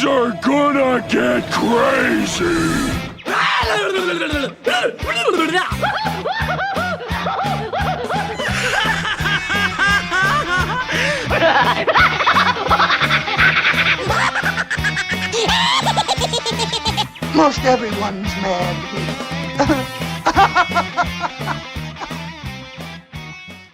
Things are gonna get crazy! Most everyone's mad here.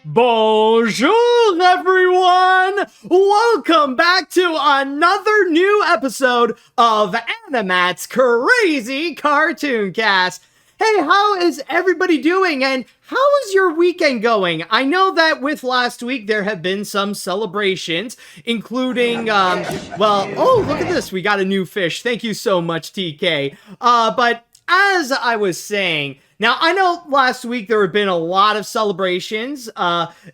Bonjour, everyone! Welcome back to another new episode of AniMat's Crazy Cartoon Cast. Hey, how is everybody doing, and how is your weekend going? I know that with last week there have been some celebrations, including, oh, look at this, we got a new fish. Thank you so much, TK. But as I was saying, now, I know last week there have been a lot of celebrations,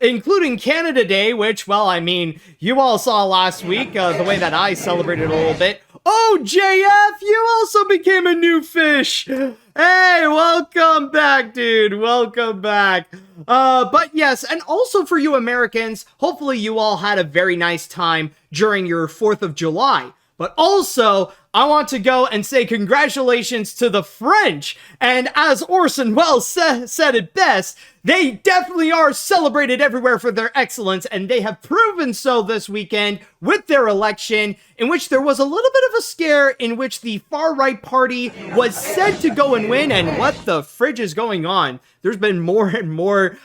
including Canada Day, which, well, I mean, you all saw last week, the way that I celebrated a little bit. Oh, JF, you also became a new fish! Hey, welcome back, dude, welcome back. But yes, and also for you Americans, hopefully you all had a very nice time during your 4th of July. But also, I want to go and say congratulations to the French. And as Orson Welles said it best, they definitely are celebrated everywhere for their excellence, and they have proven so this weekend with their election, in which there was a little bit of a scare in which the far-right party was said to go and win, and what the fridge is going on? There's been more and more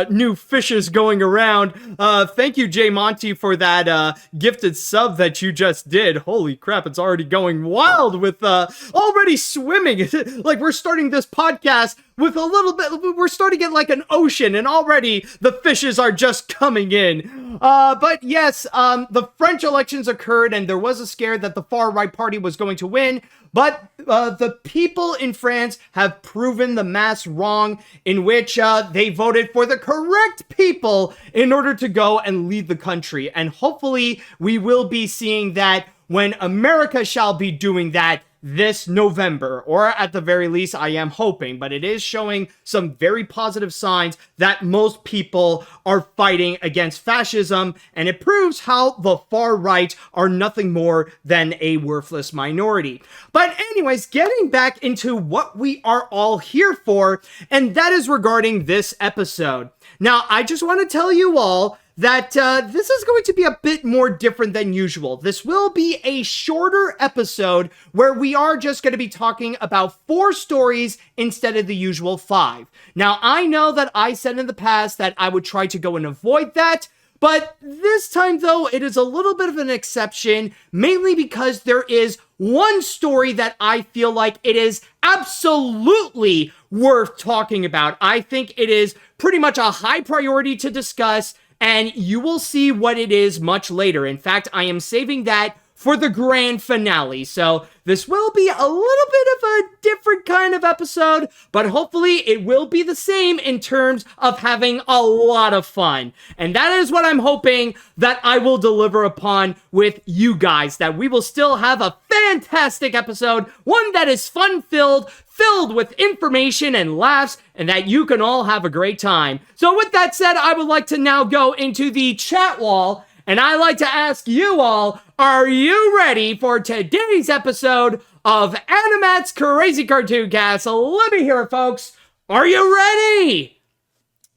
new fishes going around. Thank you, Jay Monty, for that gifted sub that you just did. Holy crap, it's already going wild with already swimming. Like, we're starting this podcast with a little bit, we're starting it like an ocean, and already the fishes are just coming in. But yes, the French elections occurred, and there was a scare that the far-right party was going to win, but the people in France have proven the mass wrong, in which they voted for the correct people in order to go and lead the country. And hopefully we will be seeing that when America shall be doing that this November, or at the very least, I am hoping, but it is showing some very positive signs that most people are fighting against fascism, and it proves how the far right are nothing more than a worthless minority. But anyways, getting back into what we are all here for, and that is regarding this episode. Now, I just want to tell you all that this is going to be a bit more different than usual. This will be a shorter episode where we are just going to be talking about 4 stories instead of the usual 5. Now, I know that I said in the past that I would try to go and avoid that, but this time, though, it is a little bit of an exception, mainly because there is one story that I feel like it is absolutely worth talking about. I think it is pretty much a high priority to discuss, and you will see what it is much later. In fact, I am saving that for the grand finale. So this will be a little bit of a different kind of episode, but hopefully it will be the same in terms of having a lot of fun. And that is what I'm hoping that I will deliver upon with you guys, that we will still have a fantastic episode, one that is fun-filled, filled with information and laughs, and that you can all have a great time. So with that said, I would like to now go into the chat wall, and I like to ask you all, are you ready for today's episode of AniMat's Crazy Cartoon Cast? Let me hear it, folks. Are you ready?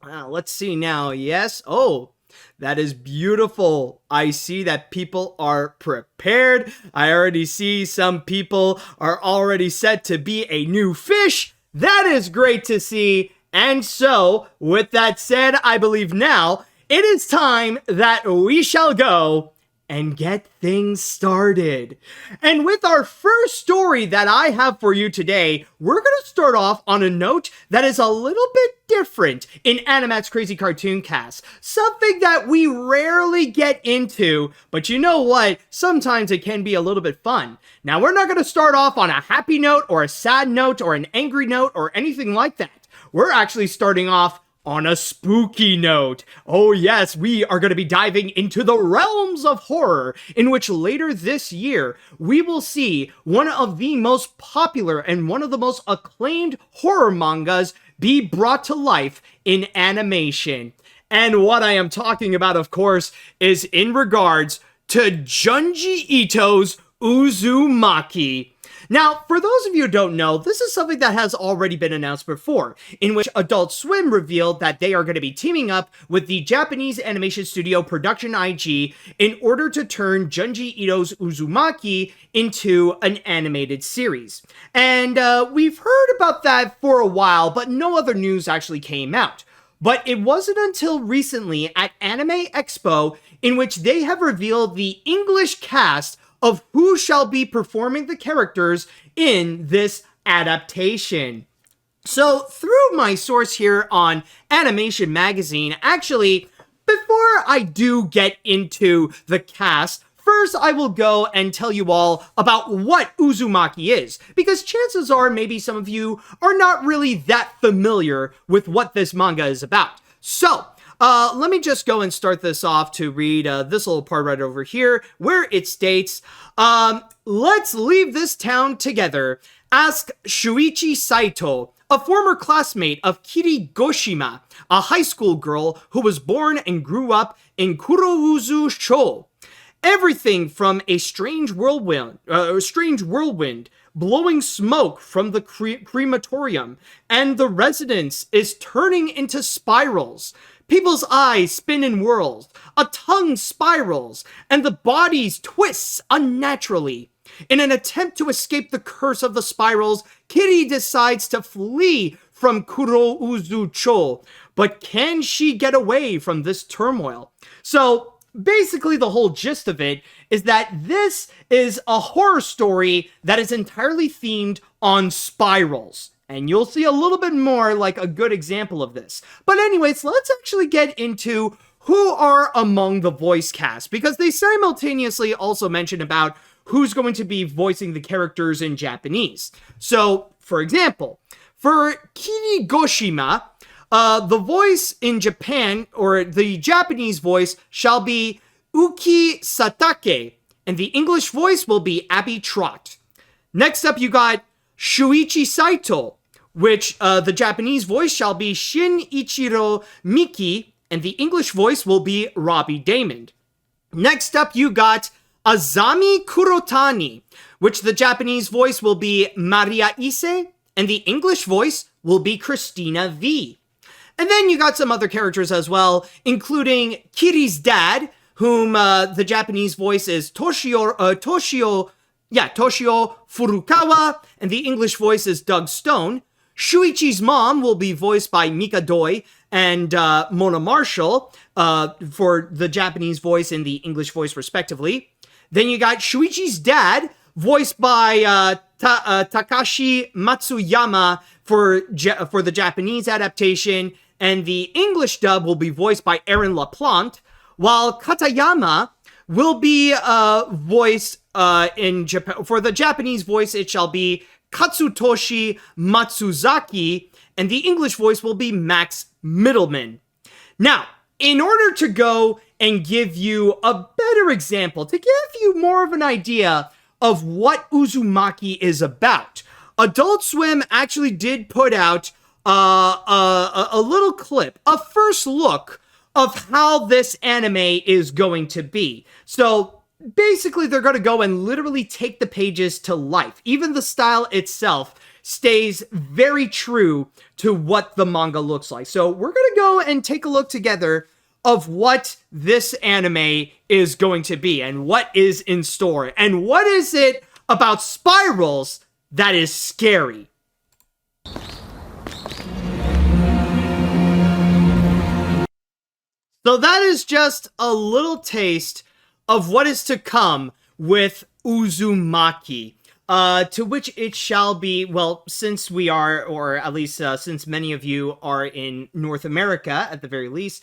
Let's see now. Yes. Oh, that is beautiful. I see that people are prepared. I already see some people are already set to be a new fish. That is great to see. And so, with that said, I believe now it is time that we shall go and get things started. And with our first story that I have for you today, we're going to start off on a note that is a little bit different in AniMat's Crazy Cartoon Cast. Something that we rarely get into, but you know what? Sometimes it can be a little bit fun. Now, we're not going to start off on a happy note or a sad note or an angry note or anything like that. We're actually starting off on a spooky note. Oh yes, we are going to be diving into the realms of horror, in which later this year, we will see one of the most popular and one of the most acclaimed horror mangas be brought to life in animation. And what I am talking about, of course, is in regards to Junji Ito's Uzumaki. Now, for those of you who don't know, this is something that has already been announced before, in which Adult Swim revealed that they are going to be teaming up with the Japanese animation studio Production IG in order to turn Junji Ito's Uzumaki into an animated series. And we've heard about that for a while, but no other news actually came out. But it wasn't until recently at Anime Expo in which they have revealed the English cast of who shall be performing the characters in this adaptation. So, through my source here on Animation Magazine, actually, before I do get into the cast, first I will go and tell you all about what Uzumaki is, because chances are maybe some of you are not really that familiar with what this manga is about. So, let me just go and start this off to read this little part right over here, where it states, let's leave this town together. Ask Shuichi Saito, a former classmate of Kirigoshima, a high school girl who was born and grew up in Kurouzu-sho. Everything from a strange whirlwind, blowing smoke from the crematorium, and the residence is turning into spirals. People's eyes spin in whirls, a tongue spirals, and the bodies twists unnaturally. In an attempt to escape the curse of the spirals, Kitty decides to flee from Kurouzu-cho, but can she get away from this turmoil? So, basically the whole gist of it is that this is a horror story that is entirely themed on spirals. And you'll see a little bit more like a good example of this. But anyways, let's actually get into who are among the voice cast, because they simultaneously also mention about who's going to be voicing the characters in Japanese. So, for example, for Kirigoshima, the voice in Japan, or the Japanese voice, shall be Uki Satake, and the English voice will be Abby Trott. Next up, you got Shuichi Saito, which the Japanese voice shall be Shinichiro Miki, and the English voice will be Robbie Damon. Next up, you got Azami Kurotani, which the Japanese voice will be Maria Ise, and the English voice will be Christina V. And then you got some other characters as well, including Kiri's dad, whom the Japanese voice is Toshio Furukawa, and the English voice is Doug Stone. Shuichi's mom will be voiced by Mika Doi and Mona Marshall for the Japanese voice and the English voice respectively. Then you got Shuichi's dad, voiced by Takashi Matsuyama for the Japanese adaptation, and the English dub will be voiced by Aaron LaPlante, while Katayama will be voiced in Japan. For the Japanese voice, it shall be Katsutoshi Matsuzaki, and the English voice will be Max Middleman. Now, in order to go and give you a better example, to give you more of an idea of what Uzumaki is about, Adult Swim actually did put out a little clip, a first look of how this anime is going to be. So basically, they're going to go and literally take the pages to life. Even the style itself stays very true to what the manga looks like. So we're going to go and take a look together of what this anime is going to be and what is in store and what is it about spirals that is scary. So that is just a little taste of what is to come with Uzumaki, to which it shall be, well, since we are, or at least since many of you are in North America, at the very least,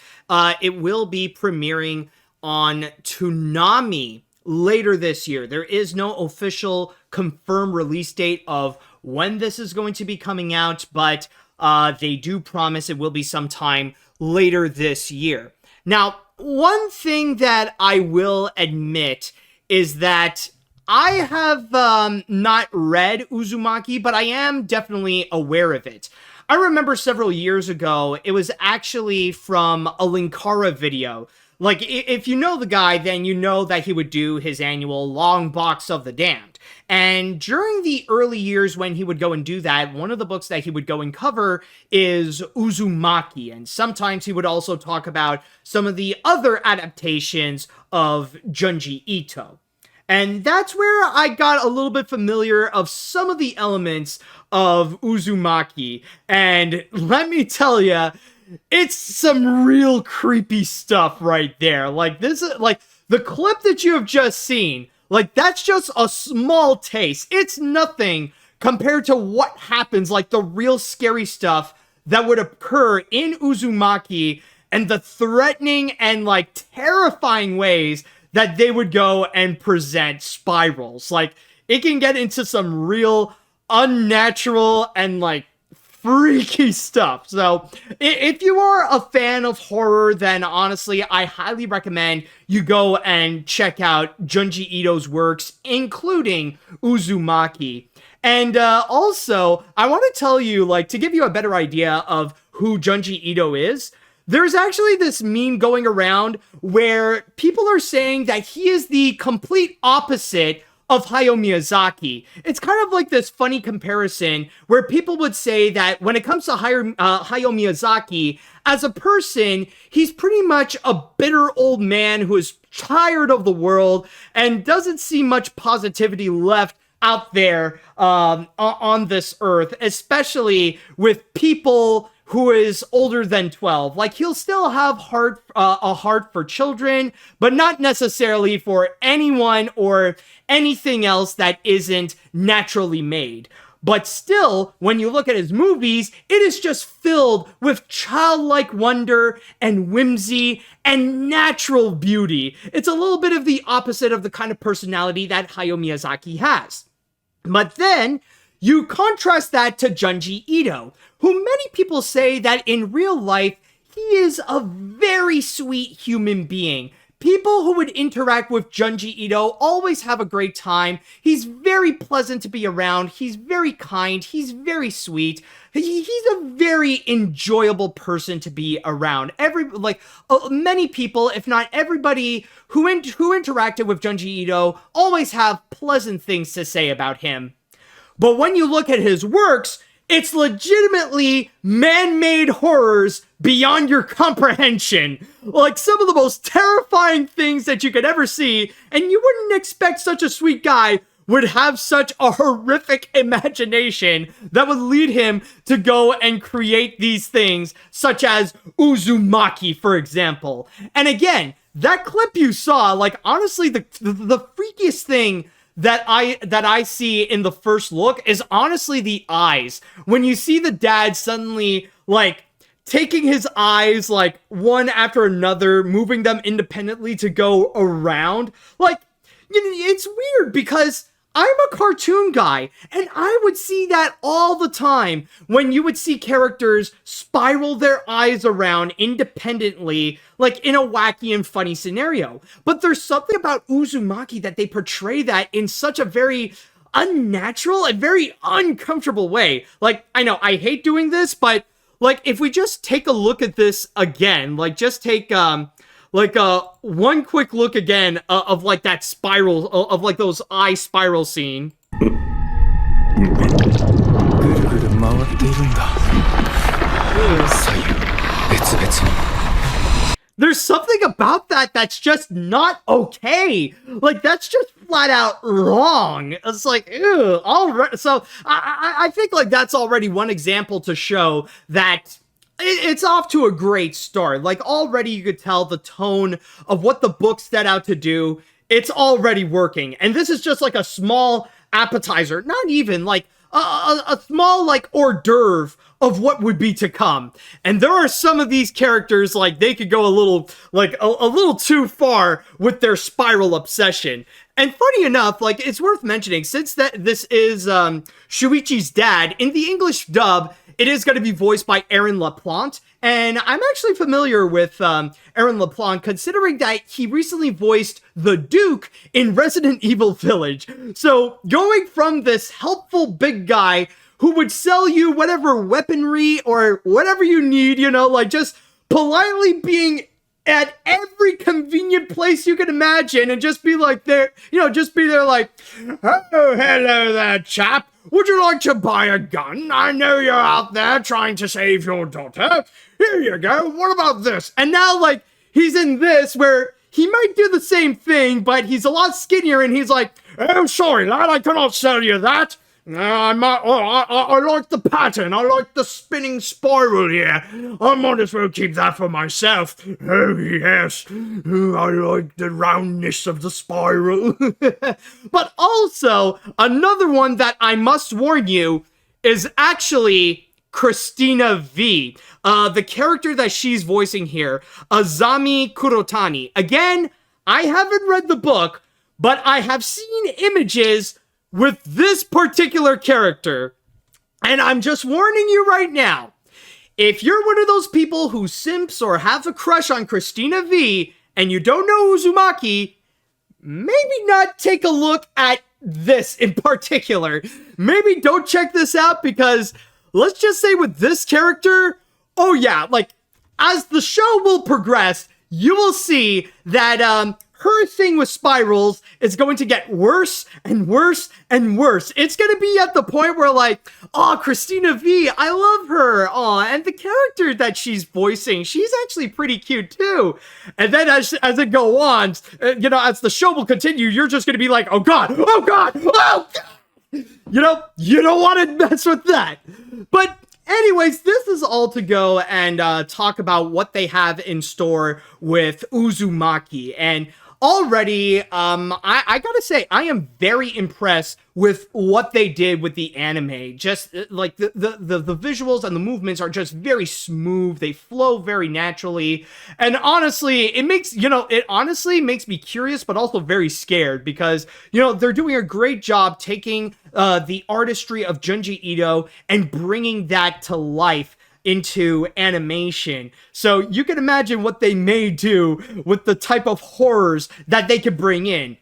it will be premiering on Toonami later this year. There is no official confirmed release date of when this is going to be coming out, but they do promise it will be sometime later this year. Now, one thing that I will admit is that I have not read Uzumaki, but I am definitely aware of it. I remember several years ago, it was actually from a Linkara video. Like, if you know the guy, then you know that he would do his annual Long Box of the Damned. And during the early years when he would go and do that, one of the books that he would go and cover is Uzumaki. And sometimes he would also talk about some of the other adaptations of Junji Ito. And that's where I got a little bit familiar of some of the elements of Uzumaki. And let me tell you, it's some real creepy stuff right there. Like, this is like the clip that you have just seen. Like, that's just a small taste. It's nothing compared to what happens, like the real scary stuff that would occur in Uzumaki and the threatening and like terrifying ways that they would go and present spirals. Like, it can get into some real unnatural and like freaky stuff. So if you are a fan of horror, then honestly, I highly recommend you go and check out Junji Ito's works, including Uzumaki. And also, I want to tell you, like, to give you a better idea of who Junji Ito is, there's actually this meme going around where people are saying that he is the complete opposite of Hayao Miyazaki. It's kind of like this funny comparison where people would say that when it comes to Hayao Miyazaki, as a person, he's pretty much a bitter old man who is tired of the world and doesn't see much positivity left out there on this earth, especially with people who is older than 12. Like, he'll still have a heart for children, but not necessarily for anyone or anything else that isn't naturally made. But still, when you look at his movies, it is just filled with childlike wonder and whimsy and natural beauty. It's a little bit of the opposite of the kind of personality that Hayao Miyazaki has. But then you contrast that to Junji Ito, who many people say that in real life, he is a very sweet human being. People who would interact with Junji Ito always have a great time. He's very pleasant to be around. He's very kind. He's very sweet. He's a very enjoyable person to be around. Many people, if not everybody who interacted with Junji Ito, always have pleasant things to say about him. But when you look at his works, it's legitimately man-made horrors beyond your comprehension. Like, some of the most terrifying things that you could ever see, and you wouldn't expect such a sweet guy would have such a horrific imagination that would lead him to go and create these things, such as Uzumaki, for example. And again, that clip you saw, like, honestly, the freakiest thing that I see in the first look is honestly the eyes. When you see the dad suddenly, like, taking his eyes, like, one after another, moving them independently to go around. Like, it's weird because I'm a cartoon guy, and I would see that all the time when you would see characters spiral their eyes around independently, like in a wacky and funny scenario. But there's something about Uzumaki that they portray that in such a very unnatural and very uncomfortable way. Like, I know, I hate doing this, but, like, if we just take a look at this again, like, just take, one quick look again of like that spiral of like those eye spiral scene. There's something about that that's just not okay. Like, that's just flat out wrong. It's like, ew. So I think like that's already one example to show that it's off to a great start. Like, already you could tell the tone of what the book set out to do. It's already working. And this is just like a small appetizer, not even like a small like hors d'oeuvre of what would be to come. And there are some of these characters, like, they could go a little too far with their spiral obsession. And funny enough, like, it's worth mentioning, since this is Shuichi's dad, in the English dub, it is going to be voiced by Aaron LaPlante, and I'm actually familiar with Aaron LaPlante, considering that he recently voiced the Duke in Resident Evil Village. So, going from this helpful big guy who would sell you whatever weaponry or whatever you need, like, just politely being at every convenient place you can imagine and just be like there, just be there like, oh, hello there, chap. Would you like to buy a gun? I know you're out there trying to save your daughter. Here you go. What about this? And now, like, he's in this where he might do the same thing, but he's a lot skinnier and he's like, oh, sorry, lad, I cannot sell you that. I like the pattern. I like the spinning spiral here. I might as well keep that for myself. Oh, yes. Oh, I like the roundness of the spiral. But also, another one that I must warn you is actually Christina V. The character that she's voicing here, Azami Kurotani. Again, I haven't read the book, but I have seen images with this particular character, and I'm just warning you right now, if you're one of those people who simps or have a crush on Christina V, and you don't know Uzumaki, maybe not take a look at this in particular. Maybe don't check this out, because let's just say with this character, oh yeah, like, as the show will progress, you will see that, her thing with spirals is going to get worse and worse and worse. It's going to be at the point where, like, oh, Christina V, I love her. Oh, and the character that she's voicing, she's actually pretty cute too. And then as it go on, as the show will continue, you're just going to be like, oh God, oh God, oh God. You don't want to mess with that. But anyways, this is all to go and talk about what they have in store with Uzumaki. And already, I gotta say, I am very impressed with what they did with the anime. Just like the visuals and the movements are just very smooth. They flow very naturally. And honestly, it honestly makes me curious, but also very scared, because, they're doing a great job taking the artistry of Junji Ito and bringing that to life into animation. So you can imagine what they may do with the type of horrors that they could bring in.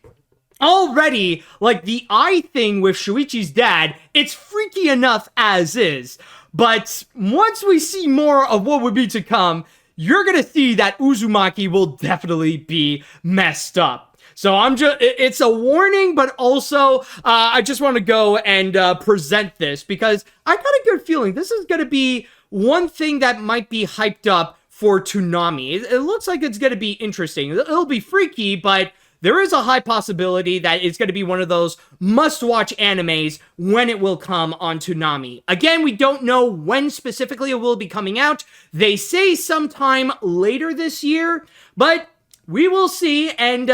Already, like the eye thing with Shuichi's dad, it's freaky enough as is. But once we see more of what would be to come, you're gonna see that Uzumaki will definitely be messed up. So it's a warning, but also I just want to go and present this, because I got a good feeling this is gonna be one thing that might be hyped up for Toonami. It looks like it's going to be interesting. It'll be freaky, but there is a high possibility that it's going to be one of those must-watch animes when it will come on Toonami. Again, we don't know when specifically it will be coming out. They say sometime later this year, but we will see, and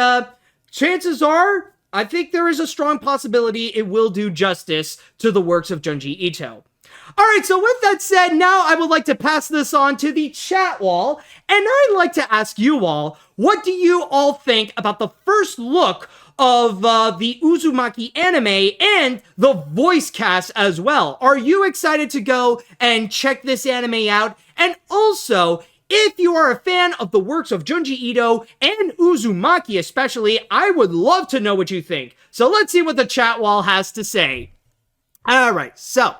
chances are, I think there is a strong possibility it will do justice to the works of Junji Ito. Alright, so with that said, now I would like to pass this on to the chat wall, and I'd like to ask you all, what do you all think about the first look of the Uzumaki anime and the voice cast as well? Are you excited to go and check this anime out? And also, if you are a fan of the works of Junji Ito and Uzumaki especially, I would love to know what you think. So let's see what the chat wall has to say. Alright, so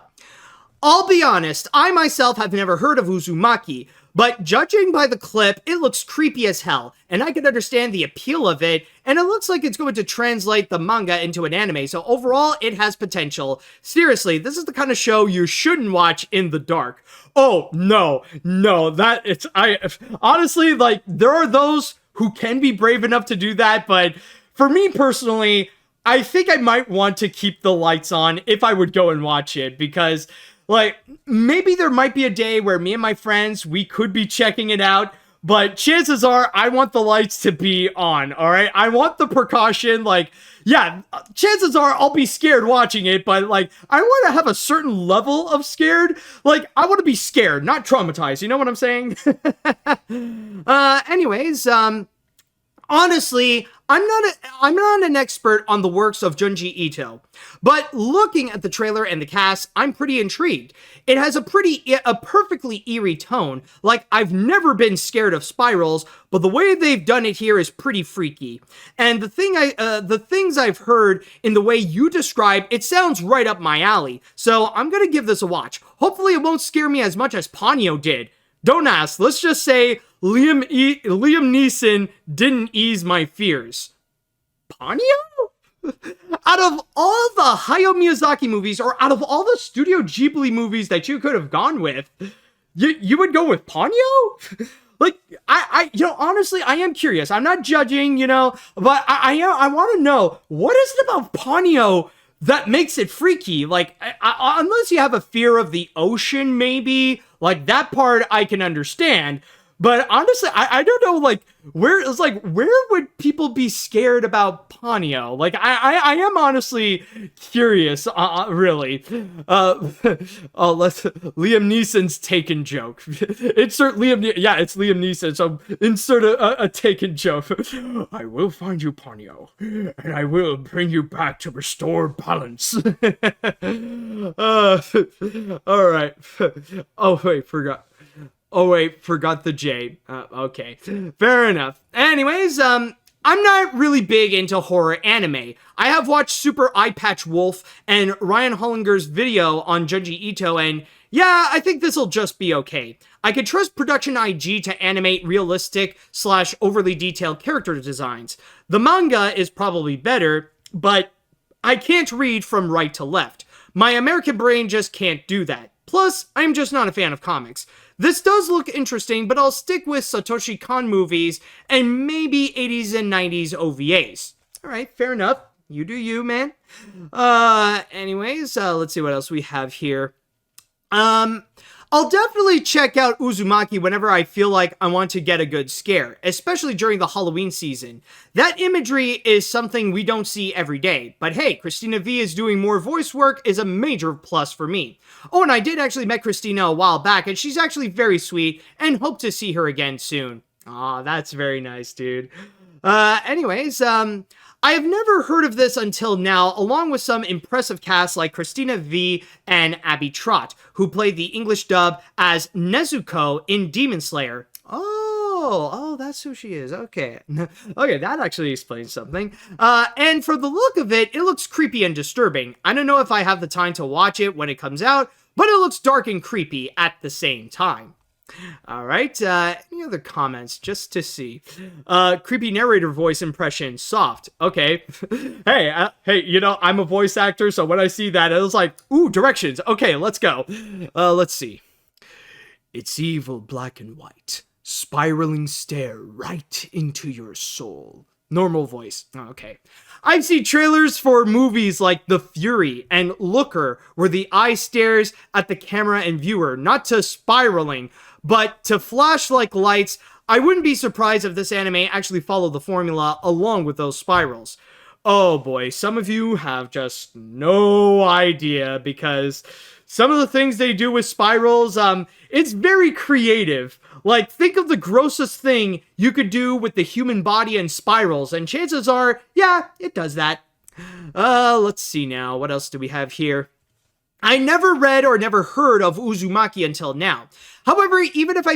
I'll be honest, I myself have never heard of Uzumaki, but judging by the clip, it looks creepy as hell, and I can understand the appeal of it, and it looks like it's going to translate the manga into an anime, so overall, it has potential. Seriously, this is the kind of show you shouldn't watch in the dark. Oh, no, honestly, like, there are those who can be brave enough to do that, but for me personally, I think I might want to keep the lights on if I would go and watch it, because like, maybe there might be a day where me and my friends, we could be checking it out, but chances are I want the lights to be on, alright? I want the precaution, like, yeah, chances are I'll be scared watching it, but, like, I want to have a certain level of scared. Like, I want to be scared, not traumatized, you know what I'm saying? Anyways, honestly, I'm not an expert on the works of Junji Ito, but looking at the trailer and the cast, I'm pretty intrigued. It has a perfectly eerie tone. Like, I've never been scared of spirals, but the way they've done it here is pretty freaky. And the things I've heard in the way you describe, it sounds right up my alley. So I'm gonna give this a watch. Hopefully it won't scare me as much as Ponyo did. Don't ask. Let's just say, Liam Neeson didn't ease my fears. Ponyo? Out of all the Hayao Miyazaki movies, or out of all the Studio Ghibli movies that you could have gone with, you would go with Ponyo? Like, honestly, I am curious. I'm not judging, but I want to know, what is it about Ponyo that makes it freaky? Like, unless you have a fear of the ocean, maybe, like, that part I can understand. But honestly, I don't know, like, where would people be scared about Ponyo? Like, I am honestly curious, really. Liam Neeson's Taken joke. Insert it's Liam Neeson, so insert a Taken joke. I will find you, Ponyo, and I will bring you back to restore balance. Alright. Oh wait, forgot the J. Okay, fair enough. Anyways, I'm not really big into horror anime. I have watched Super Eye Patch Wolf and Ryan Hollinger's video on Junji Ito, and yeah, I think this'll just be okay. I could trust Production IG to animate realistic / overly detailed character designs. The manga is probably better, but I can't read from right to left. My American brain just can't do that. Plus, I'm just not a fan of comics. This does look interesting, but I'll stick with Satoshi Kon movies and maybe 80s and 90s OVAs. Alright, fair enough. You do you, man. Anyways, let's see what else we have here. I'll definitely check out Uzumaki whenever I feel like I want to get a good scare, especially during the Halloween season. That imagery is something we don't see every day, but hey, Christina V is doing more voice work is a major plus for me. Oh, and I did actually met Christina a while back, and she's actually very sweet, and hope to see her again soon. Aw, that's very nice, dude. Anyways, I have never heard of this until now, along with some impressive casts like Christina V and Abby Trott, who played the English dub as Nezuko in Demon Slayer. Oh, that's who she is. Okay. Okay, that actually explains something. And for the look of it, it looks creepy and disturbing. I don't know if I have the time to watch it when it comes out, but it looks dark and creepy at the same time. Alright, any other comments, just to see? Creepy narrator voice impression, soft. Okay. Hey, I'm a voice actor, so when I see that, it was like, ooh, directions. Okay, let's go. Let's see. It's evil black and white. Spiraling stare right into your soul. Normal voice. Okay. I've seen trailers for movies like The Fury and Looker, where the eye stares at the camera and viewer, not to spiraling, but to flash like lights. I wouldn't be surprised if this anime actually followed the formula along with those spirals. Oh boy, some of you have just no idea, because some of the things they do with spirals, it's very creative. Like, think of the grossest thing you could do with the human body and spirals, and chances are, yeah, it does that. Let's see now, what else do we have here? I never read or never heard of Uzumaki until now. However, even if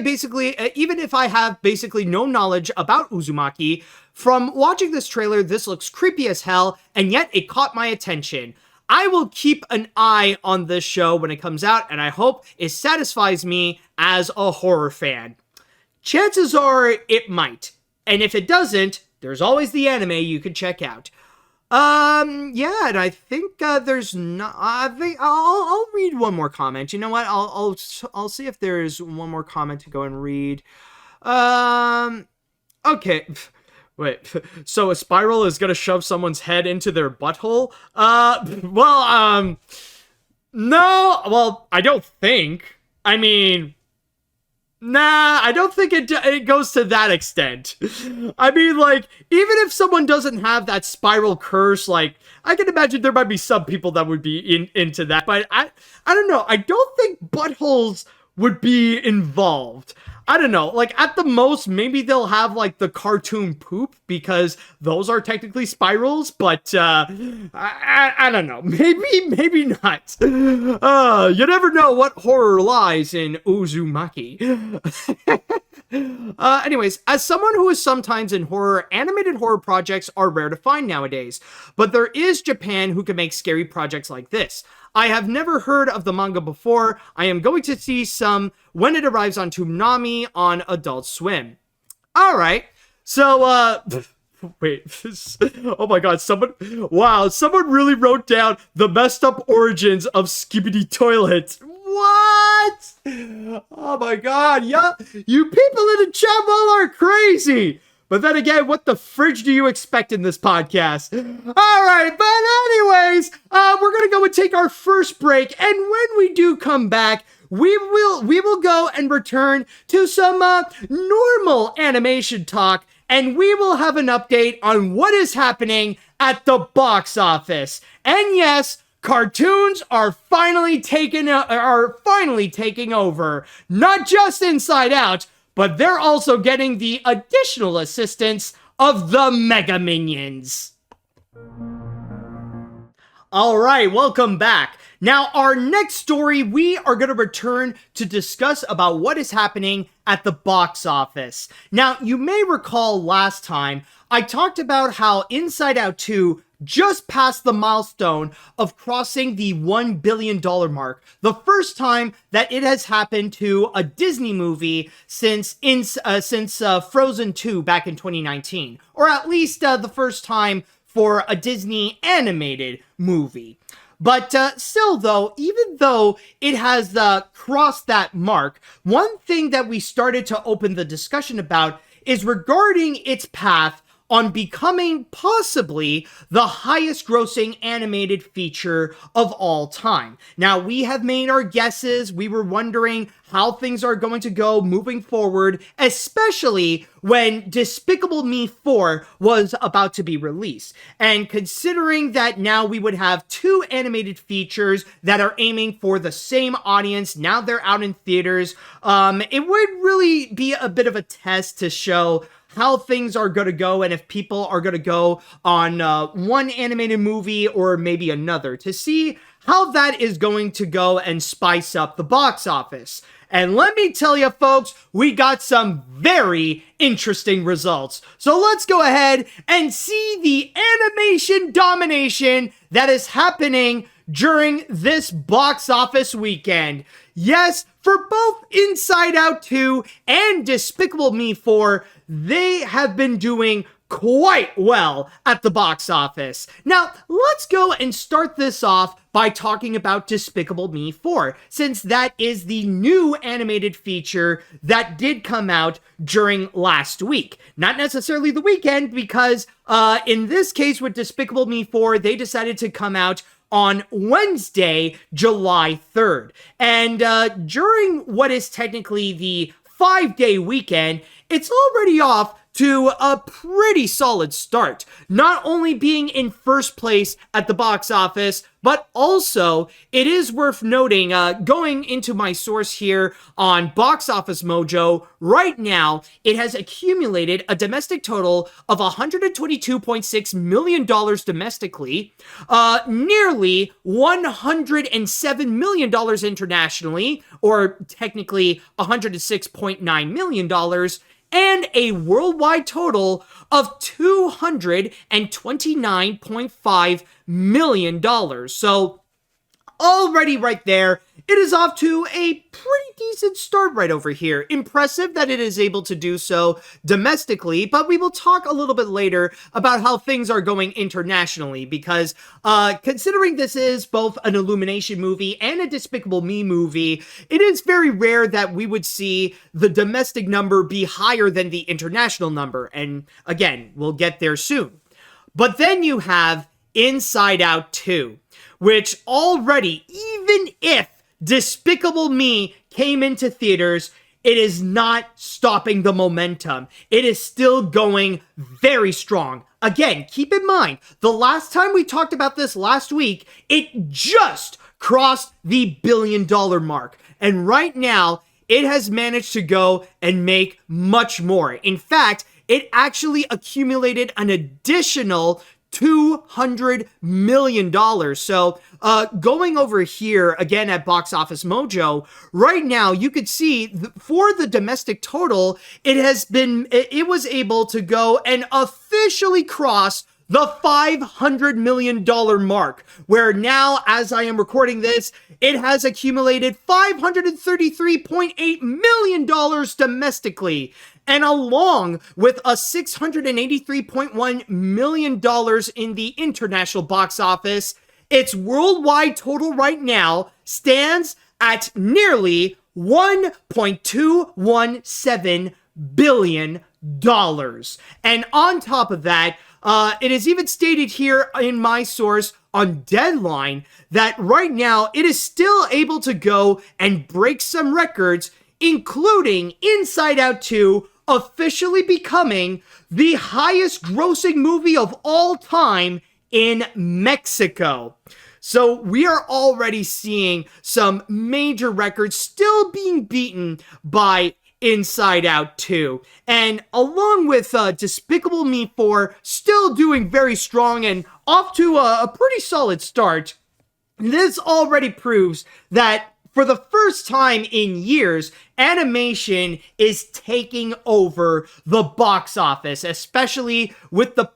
I have basically no knowledge about Uzumaki, from watching this trailer, this looks creepy as hell, and yet it caught my attention. I will keep an eye on this show when it comes out, and I hope it satisfies me as a horror fan. Chances are it might, and if it doesn't, there's always the anime you could check out. Yeah, and I think there's not. I'll read one more comment. You know what? I'll see if there's one more comment to go and read. Okay. Wait, so a spiral is gonna shove someone's head into their butthole? No, well, I don't think. I mean, nah, I don't think it goes to that extent. I mean, like, even if someone doesn't have that spiral curse, like, I can imagine there might be some people that would be into that, but I don't know, I don't think buttholes would be involved. I don't know, like, at the most, maybe they'll have, like, the cartoon poop, because those are technically spirals, but, I don't know, maybe not. You never know what horror lies in Uzumaki. Anyways, as someone who is sometimes in horror, animated horror projects are rare to find nowadays. But there is Japan who can make scary projects like this. I have never heard of the manga before. I am going to see some when it arrives on Toonami on Adult Swim. Alright, so, wait, oh my god, someone really wrote down the messed up origins of Skibidi Toilet. What? Oh my god, yeah, you people in the chat wall are crazy. But then again, what the fridge do you expect in this podcast? Alright, but anyways, we're gonna go and take our first break, and when we do come back, we will go and return to some normal animation talk, and we will have an update on what is happening at the box office. And yes, cartoons are finally taking over, not just Inside Out, but they're also getting the additional assistance of the Mega Minions. Alright, welcome back. Now, our next story, we are going to return to discuss about what is happening at the box office. Now, you may recall last time, I talked about how Inside Out 2 just passed the milestone of crossing the $1 billion mark. The first time that it has happened to a Disney movie since Frozen 2 back in 2019. Or at least the first time for a Disney animated movie. But still, though, even though it has crossed that mark, one thing that we started to open the discussion about is regarding its path on becoming possibly the highest grossing animated feature of all time. Now, we have made our guesses. We were wondering how things are going to go moving forward, especially when Despicable Me 4 was about to be released. And considering that now we would have two animated features that are aiming for the same audience, now they're out in theaters, it would really be a bit of a test to show how things are going to go and if people are going to go on one animated movie or maybe another to see how that is going to go and spice up the box office. And let me tell you, folks, we got some very interesting results. So let's go ahead and see the animation domination that is happening during this box office weekend. Yes, for both Inside Out 2 and Despicable Me 4, they have been doing quite well at the box office. Now, let's go and start this off by talking about Despicable Me 4, since that is the new animated feature that did come out during last week. Not necessarily the weekend, because in this case with Despicable Me 4, they decided to come out on Wednesday, July 3rd. And during what is technically the 5-day weekend, it's already off to a pretty solid start. Not only being in first place at the box office, but also it is worth noting, going into my source here on Box Office Mojo, right now it has accumulated a domestic total of $122.6 million domestically, nearly $107 million internationally, or technically $106.9 million, and a worldwide total of $229.5 million. So, already right there, it is off to a pretty decent start right over here. Impressive that it is able to do so domestically, but we will talk a little bit later about how things are going internationally, because considering this is both an Illumination movie and a Despicable Me movie, it is very rare that we would see the domestic number be higher than the international number, and again, we'll get there soon. But then you have Inside Out 2, which already, even if Despicable Me came into theaters, it is not stopping the momentum. It is still going very strong. Again, keep in mind, the last time we talked about this last week, it just crossed the $1 billion mark. And right now, it has managed to go and make much more. In fact, it actually accumulated an additional $200 million. So going over here again at Box Office Mojo, right now you could see for the domestic total, it was able to go and officially cross the $500 million mark, where now, as I am recording this, it has accumulated $533.8 million domestically, and along with a $683.1 million in the international box office, its worldwide total right now stands at nearly $1.217 billion. And on top of that, it is even stated here in my source on Deadline that right now it is still able to go and break some records, including Inside Out 2 officially becoming the highest grossing movie of all time in Mexico. So we are already seeing some major records still being beaten by Inside Out 2. And along with Despicable Me 4 still doing very strong and off to a pretty solid start, this already proves that for the first time in years, animation is taking over the box office, especially with the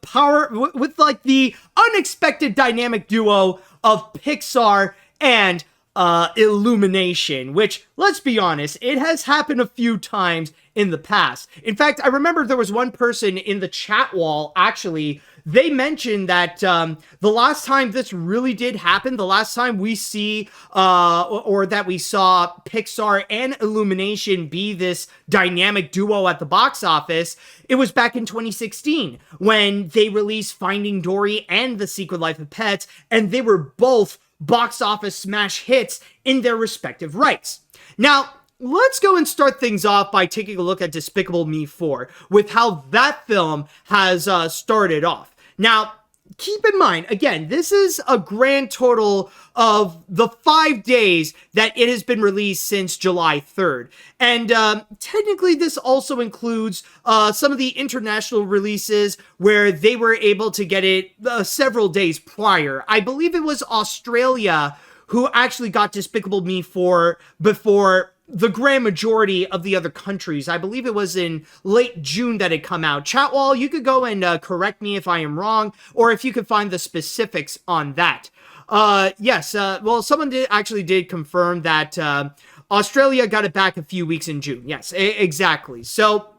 the unexpected dynamic duo of Pixar and Illumination, which, let's be honest, it has happened a few times in the past. In fact, I remember there was one person in the chat wall, actually, they mentioned that the last time this really did happen, the last time we see, or that we saw Pixar and Illumination be this dynamic duo at the box office, it was back in 2016 when they released Finding Dory and The Secret Life of Pets, and they were both box office smash hits in their respective rights. Now, let's go and start things off by taking a look at Despicable Me 4, with how that film has started off. Now, keep in mind, again, this is a grand total of the 5 days that it has been released since July 3rd. And technically, this also includes some of the international releases where they were able to get it several days prior. I believe it was Australia who actually got Despicable Me 4 before the grand majority of the other countries. I believe it was in late June that it come out. Chatwall, you could go and correct me if I am wrong, or if you could find the specifics on that. Yes, well, someone did confirm that Australia got it back a few weeks in June. Yes, exactly. So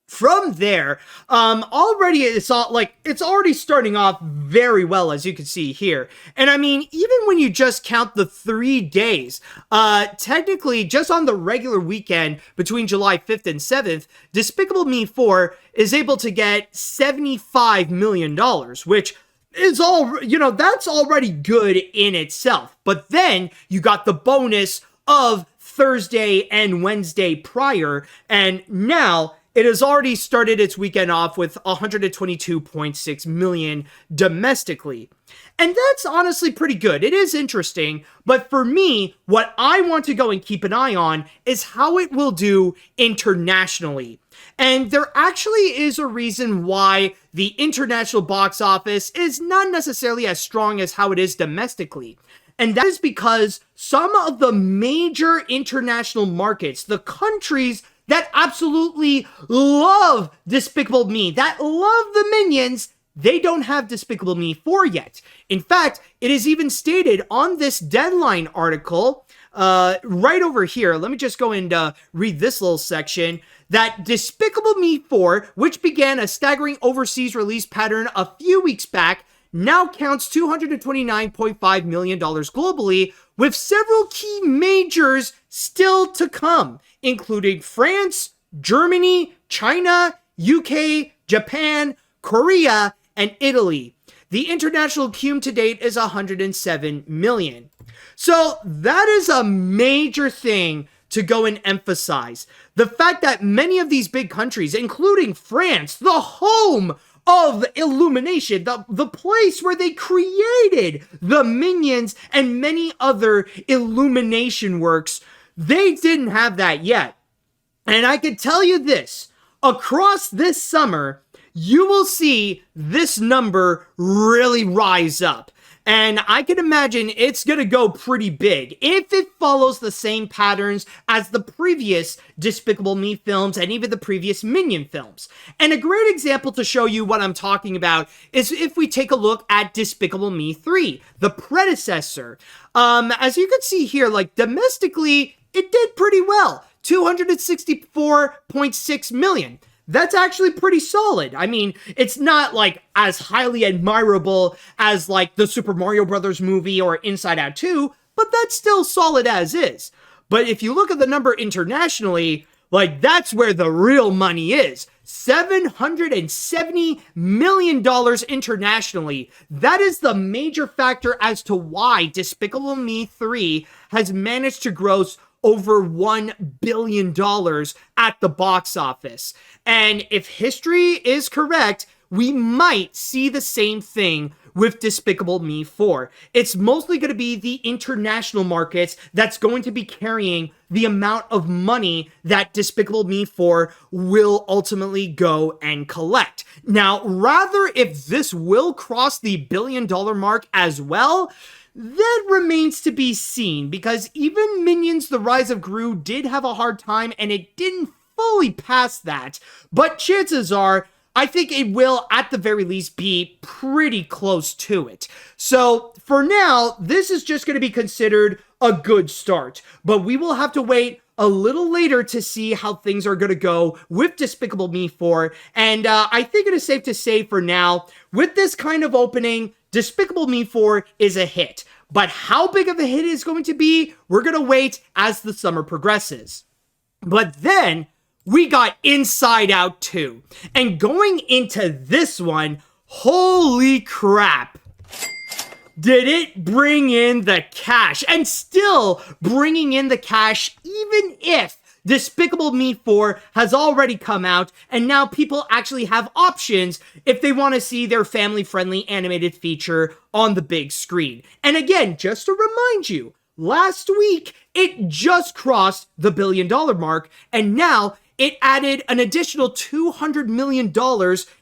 from there, already it's already starting off very well, as you can see here. And I mean, even when you just count the 3 days, technically just on the regular weekend between July 5th and 7th, Despicable Me 4 is able to get $75 million, which is that's already good in itself. But then you got the bonus of Thursday and Wednesday prior, and now it has already started its weekend off with $122.6 million domestically. And that's honestly pretty good. It is interesting, but for me, what I want to go and keep an eye on is how it will do internationally. And there actually is a reason why the international box office is not necessarily as strong as how it is domestically. And that is because some of the major international markets, the countries that absolutely love Despicable Me, that love the Minions, they don't have Despicable Me 4 yet. In fact, it is even stated on this Deadline article, right over here, let me just go and read this little section, that Despicable Me 4, which began a staggering overseas release pattern a few weeks back, now counts $229.5 million globally, with several key majors still to come, including France, Germany, China, UK, Japan, Korea, and Italy. The international cum to date is $107 million. So that is a major thing to go and emphasize. The fact that many of these big countries, including France, the home of Illumination, the place where they created the Minions and many other Illumination works, they didn't have that yet. And I can tell you this, across this summer, you will see this number really rise up. And I can imagine it's going to go pretty big if it follows the same patterns as the previous Despicable Me films and even the previous Minion films. And a great example to show you what I'm talking about is if we take a look at Despicable Me 3, the predecessor. As you can see here, like domestically, it did pretty well. 264.6 million. That's actually pretty solid. I mean, it's not like as highly admirable as like the Super Mario Brothers movie or Inside Out 2, but that's still solid as is. But if you look at the number internationally, like that's where the real money is. $770 million internationally. That is the major factor as to why Despicable Me 3 has managed to gross over $1 billion at the box office. And if history is correct, we might see the same thing with Despicable Me 4. It's mostly going to be the international markets that's going to be carrying the amount of money that Despicable Me 4 will ultimately go and collect. Now, rather if this will cross the $1 billion mark as well, that remains to be seen, because even Minions: The Rise of Gru did have a hard time and it didn't fully pass that, but chances are, I think it will at the very least be pretty close to it. So for now, this is just going to be considered a good start, but we will have to wait a little later to see how things are going to go with Despicable Me 4, and I think it is safe to say for now, with this kind of opening, Despicable Me 4 is a hit. But how big of a hit it is going to be, we're going to wait as the summer progresses. But then, we got Inside Out 2. And going into this one, holy crap. Did it bring in the cash? And still bringing in the cash even if Despicable Me 4 has already come out, and now people actually have options if they want to see their family-friendly animated feature on the big screen. And again, just to remind you, last week, it just crossed the $1 billion mark, and now it added an additional $200 million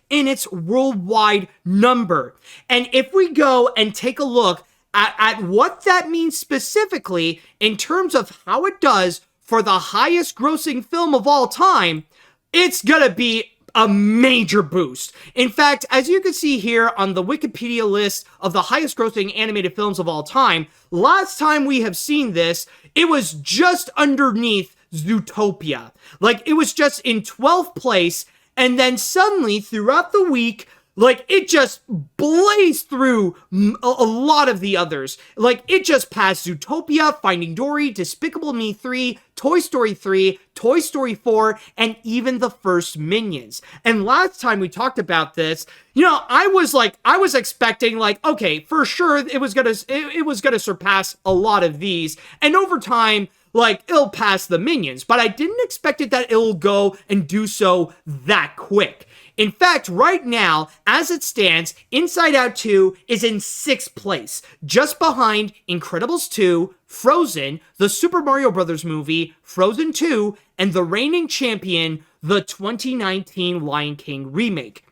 in its worldwide number. And if we go and take a look at what that means specifically in terms of how it does for the highest grossing film of all time, it's gonna be a major boost. In fact, as you can see here on the Wikipedia list of the highest grossing animated films of all time, last time we have seen this, it was just underneath Zootopia. Like, it was just in 12th place, and then suddenly throughout the week, like, it just blazed through a lot of the others. Like, it just passed Zootopia, Finding Dory, Despicable Me 3, Toy Story 3, Toy Story 4, and even the first Minions. And last time we talked about this, you know, I was expecting, like, okay, for sure it was gonna surpass a lot of these, and over time, like, it'll pass the Minions, but I didn't expect it that it'll go and do so that quick. In fact, right now, as it stands, Inside Out 2 is in 6th place, just behind Incredibles 2, Frozen, the Super Mario Brothers movie, Frozen 2, and the reigning champion, the 2019 Lion King remake.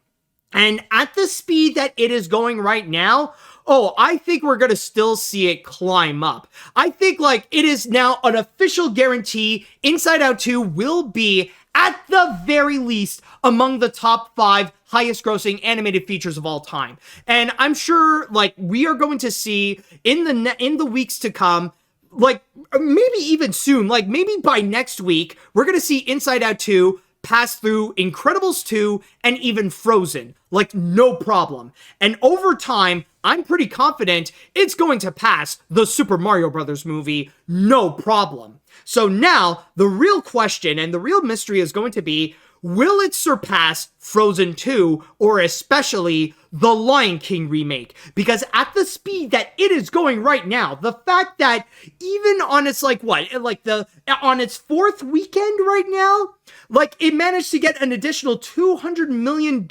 And at the speed that it is going right now, oh, I think we're going to still see it climb up. I think, like, it is now an official guarantee Inside Out 2 will be, at the very least, among the top 5 highest grossing animated features of all time. And I'm sure, like, we are going to see in the weeks to come, like, maybe even soon, like, maybe by next week, we're going to see Inside Out 2 pass through Incredibles 2 and even Frozen. Like, no problem. And over time, I'm pretty confident it's going to pass the Super Mario Brothers movie, no problem. So now, the real question and the real mystery is going to be, will it surpass Frozen 2, or especially the Lion King remake? Because at the speed that it is going right now, the fact that even on its, like, on its 4th weekend right now, like, it managed to get an additional $200 million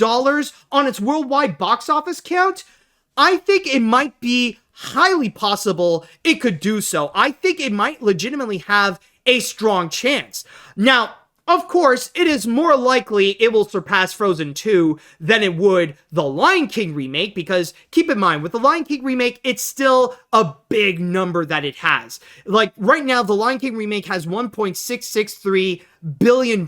on its worldwide box office count, I think it might be highly possible it could do so. I think it might legitimately have a strong chance. Now, Of course, it is more likely it will surpass Frozen 2 than it would the Lion King remake, because keep in mind, with the Lion King remake, it's still a big number that it has. Like, right now, the Lion King remake has $1.663 billion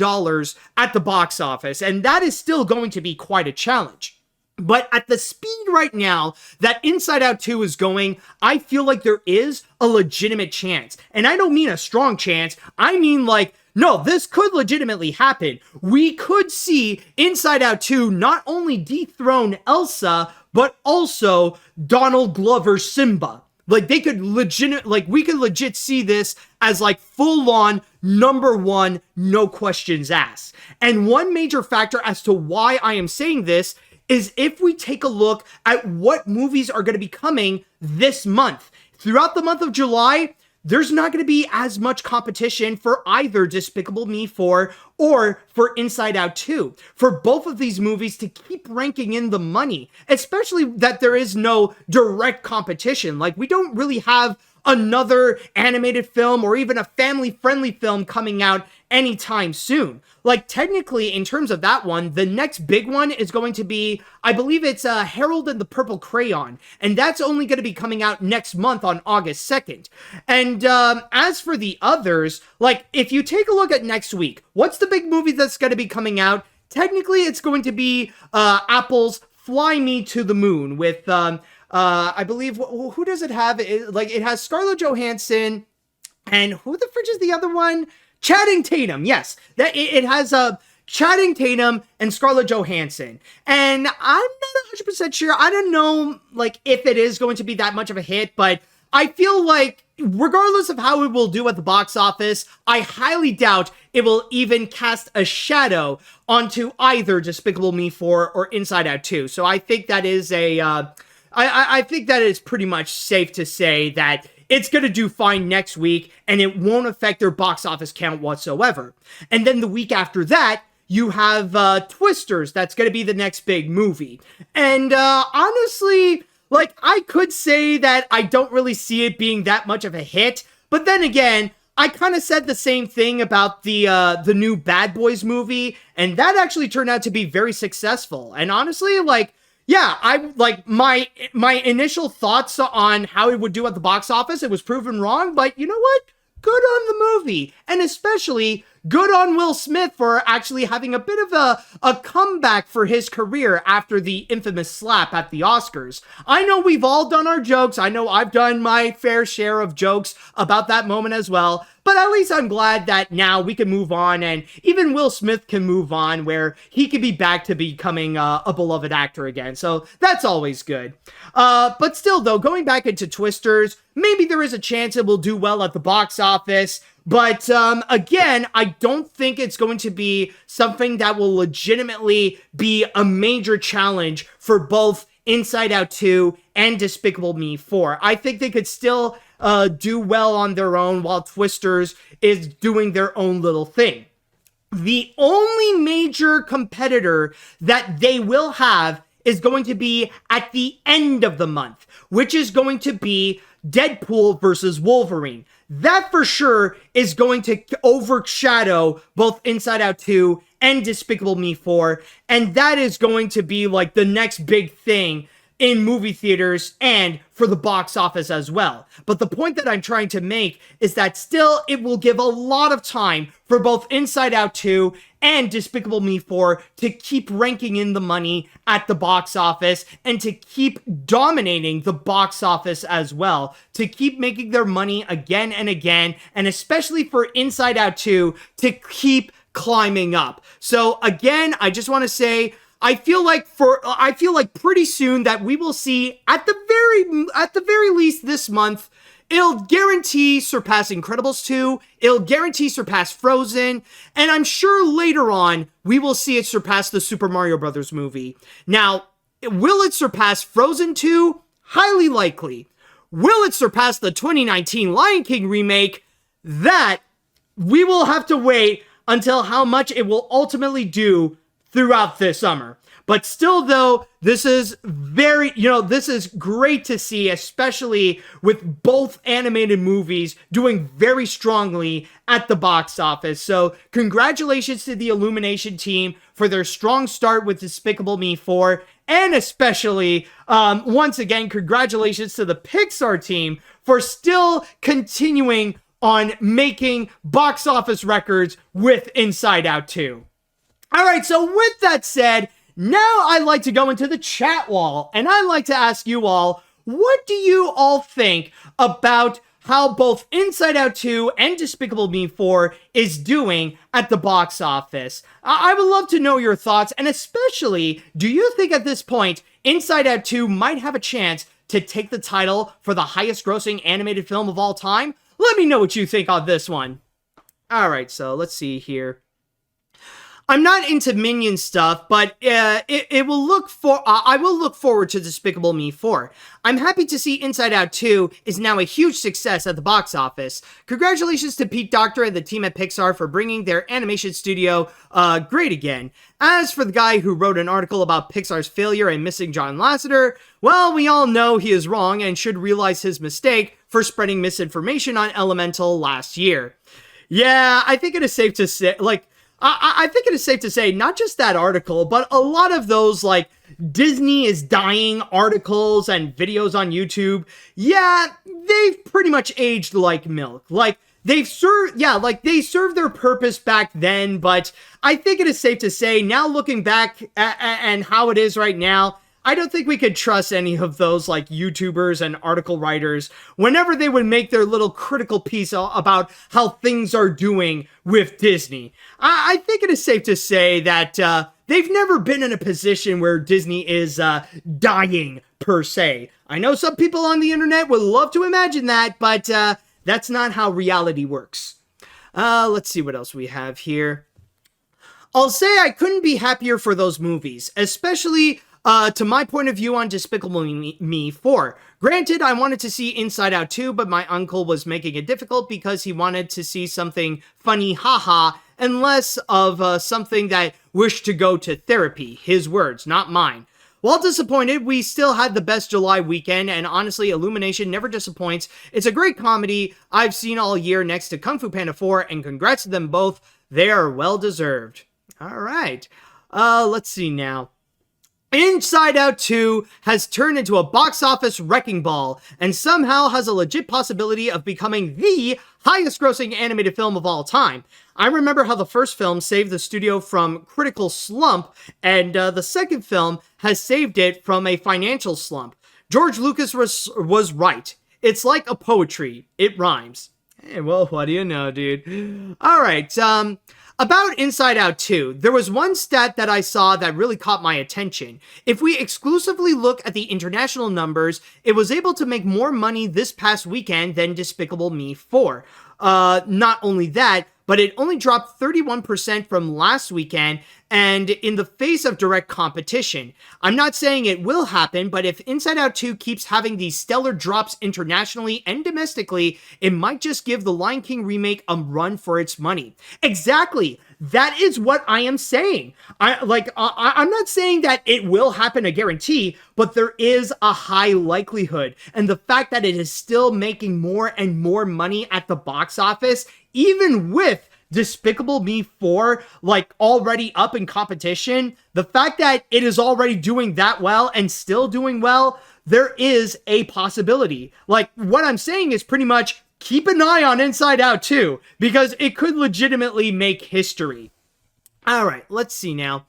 at the box office, and that is still going to be quite a challenge. But at the speed right now that Inside Out 2 is going, I feel like there is a legitimate chance. And I don't mean a strong chance. I mean, like, no, this could legitimately happen. We could see Inside Out 2 not only dethrone Elsa, but also Donald Glover's Simba. Like, they could we could legit see this as, like, full-on #1, no questions asked. And one major factor as to why I am saying this is if we take a look at what movies are going to be coming this month. Throughout the month of July, there's not going to be as much competition for either Despicable Me 4 or for Inside Out 2. For both of these movies to keep ranking in the money, especially that there is no direct competition. Like, we don't really have another animated film or even a family-friendly film coming out anytime soon. Like, technically, in terms of that one, the next big one is going to be, I believe it's Harold and the Purple Crayon, and that's only going to be coming out next month on August 2nd. And as for the others, like, if you take a look at next week, what's the big movie that's going to be coming out? Technically, it's going to be Apple's Fly Me to the Moon with, I believe, who does it have? It has Scarlett Johansson, and who the fridge is the other one? Channing Tatum, yes. That it has Channing Tatum and Scarlett Johansson. And I'm not 100% sure. I don't know, like, if it is going to be that much of a hit, but I feel like regardless of how it will do at the box office, I highly doubt it will even cast a shadow onto either Despicable Me 4 or Inside Out 2. So I think that is I think that it's pretty much safe to say that it's going to do fine next week, and it won't affect their box office count whatsoever. And then the week after that, you have Twisters. That's going to be the next big movie. And honestly, like, I could say that I don't really see it being that much of a hit, but then again, I kind of said the same thing about the new Bad Boys movie, and that actually turned out to be very successful. And honestly, like, yeah, I like my initial thoughts on how it would do at the box office. It was proven wrong, but you know what? Good on the movie, and especially good on Will Smith for actually having a bit of a comeback for his career after the infamous slap at the Oscars. I know we've all done our jokes. I know I've done my fair share of jokes about that moment as well. But at least I'm glad that now we can move on, and even Will Smith can move on where he can be back to becoming a beloved actor again. So that's always good. But still, though, going back into Twisters, maybe there is a chance it will do well at the box office. But again, I don't think it's going to be something that will legitimately be a major challenge for both Inside Out 2 and Despicable Me 4. I think they could still do well on their own while Twisters is doing their own little thing. The only major competitor that they will have is going to be at the end of the month, which is going to be Deadpool versus Wolverine. That for sure is going to overshadow both Inside Out 2 and Despicable Me 4, and that is going to be like the next big thing in movie theaters and for the box office as well. But the point that I'm trying to make is that still it will give a lot of time for both Inside Out 2 and Despicable Me 4 to keep ranking in the money at the box office and to keep dominating the box office as well, to keep making their money again and again, and especially for Inside Out 2 to keep climbing up. So again, I just want to say, I feel like pretty soon that we will see at the very least this month, it'll guarantee surpass Incredibles 2, it'll guarantee surpass Frozen, and I'm sure later on we will see it surpass the Super Mario Brothers movie. Now, will it surpass Frozen 2? Highly likely. Will it surpass the 2019 Lion King remake? That we will have to wait until how much it will ultimately do throughout this summer. But still, though, this is this is great to see, especially with both animated movies doing very strongly at the box office. So congratulations to the Illumination team for their strong start with Despicable Me 4. And especially, once again, congratulations to the Pixar team for still continuing on making box office records with Inside Out 2. All right, so with that said, now I'd like to go into the chat wall, and I'd like to ask you all, what do you all think about how both Inside Out 2 and Despicable Me 4 is doing at the box office? I would love to know your thoughts, and especially, do you think at this point, Inside Out 2 might have a chance to take the title for the highest grossing animated film of all time? Let me know what you think on this one. All right, so let's see here. I'm not into Minion stuff, but I will look forward to Despicable Me 4. I'm happy to see Inside Out 2 is now a huge success at the box office. Congratulations to Pete Docter and the team at Pixar for bringing their animation studio great again. As for the guy who wrote an article about Pixar's failure and missing John Lasseter, well, we all know he is wrong and should realize his mistake for spreading misinformation on Elemental last year. Yeah, I think it is safe to say, I think it is safe to say, not just that article, but a lot of those, Disney is dying articles and videos on YouTube, yeah, they've pretty much aged like milk. They served their purpose back then, but I think it is safe to say, now looking back and how it is right now, I don't think we could trust any of those YouTubers and article writers whenever they would make their little critical piece about how things are doing with Disney. I think it is safe to say that they've never been in a position where Disney is dying per se. I know some people on the internet would love to imagine that, but that's not how reality works. Let's see what else we have here. I'll say I couldn't be happier for those movies, especially to my point of view on Despicable Me 4. Granted, I wanted to see Inside Out 2, but my uncle was making it difficult because he wanted to see something funny, haha, and less of something that wished to go to therapy. His words, not mine. While disappointed, we still had the best July weekend, and honestly, Illumination never disappoints. It's a great comedy I've seen all year next to Kung Fu Panda 4, and congrats to them both. They are well-deserved. All right. Let's see now. Inside Out 2 has turned into a box office wrecking ball and somehow has a legit possibility of becoming the highest grossing animated film of all time. I remember how the first film saved the studio from critical slump, and the second film has saved it from a financial slump. George Lucas was right. It's like a poetry. It rhymes. Hey, well, what do you know, dude? All right, about Inside Out 2, there was one stat that I saw that really caught my attention. If we exclusively look at the international numbers, it was able to make more money this past weekend than Despicable Me 4. Not only that, but it only dropped 31% from last weekend, and in the face of direct competition. I'm not saying it will happen, but if Inside Out 2 keeps having these stellar drops internationally and domestically, it might just give the Lion King remake a run for its money. Exactly. That is what I am saying. I'm not saying that it will happen, a guarantee, but there is a high likelihood. And the fact that it is still making more and more money at the box office, even with Despicable Me 4, already up in competition, the fact that it is already doing that well and still doing well, there is a possibility. What I'm saying is pretty much keep an eye on Inside Out 2, because it could legitimately make history. All right, let's see now.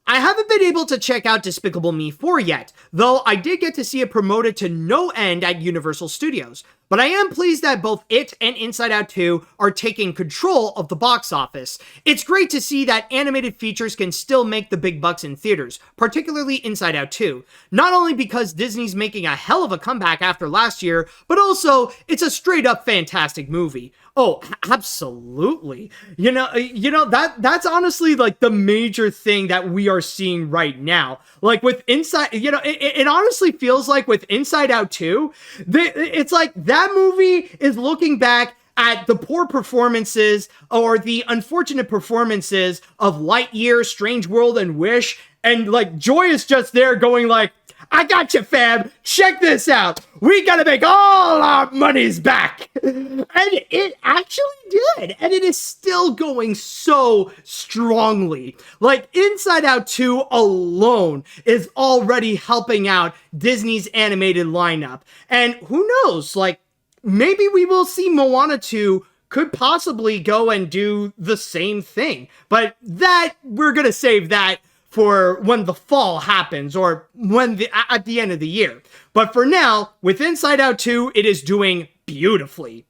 I haven't been able to check out Despicable Me 4 yet, though I did get to see it promoted to no end at Universal Studios. But I am pleased that both it and Inside Out 2 are taking control of the box office. It's great to see that animated features can still make the big bucks in theaters, particularly Inside Out 2. Not only because Disney's making a hell of a comeback after last year, but also it's a straight up fantastic movie. Oh, absolutely. That's honestly the major thing that we are seeing right now. With Inside, it honestly feels like with Inside Out 2, it's like that movie is looking back at the poor performances or the unfortunate performances of Lightyear, Strange World, and Wish, And like Joy is just there going like, I got you, fam. Check this out. We gotta make all our monies back. And it actually did. And it is still going so strongly. Like Inside Out 2 alone is already helping out Disney's animated lineup. And who knows, like maybe we will see Moana 2 could possibly go and do the same thing. But that, we're gonna save that for when the fall happens or when at the end of the year. But for now, with Inside Out 2, it is doing beautifully.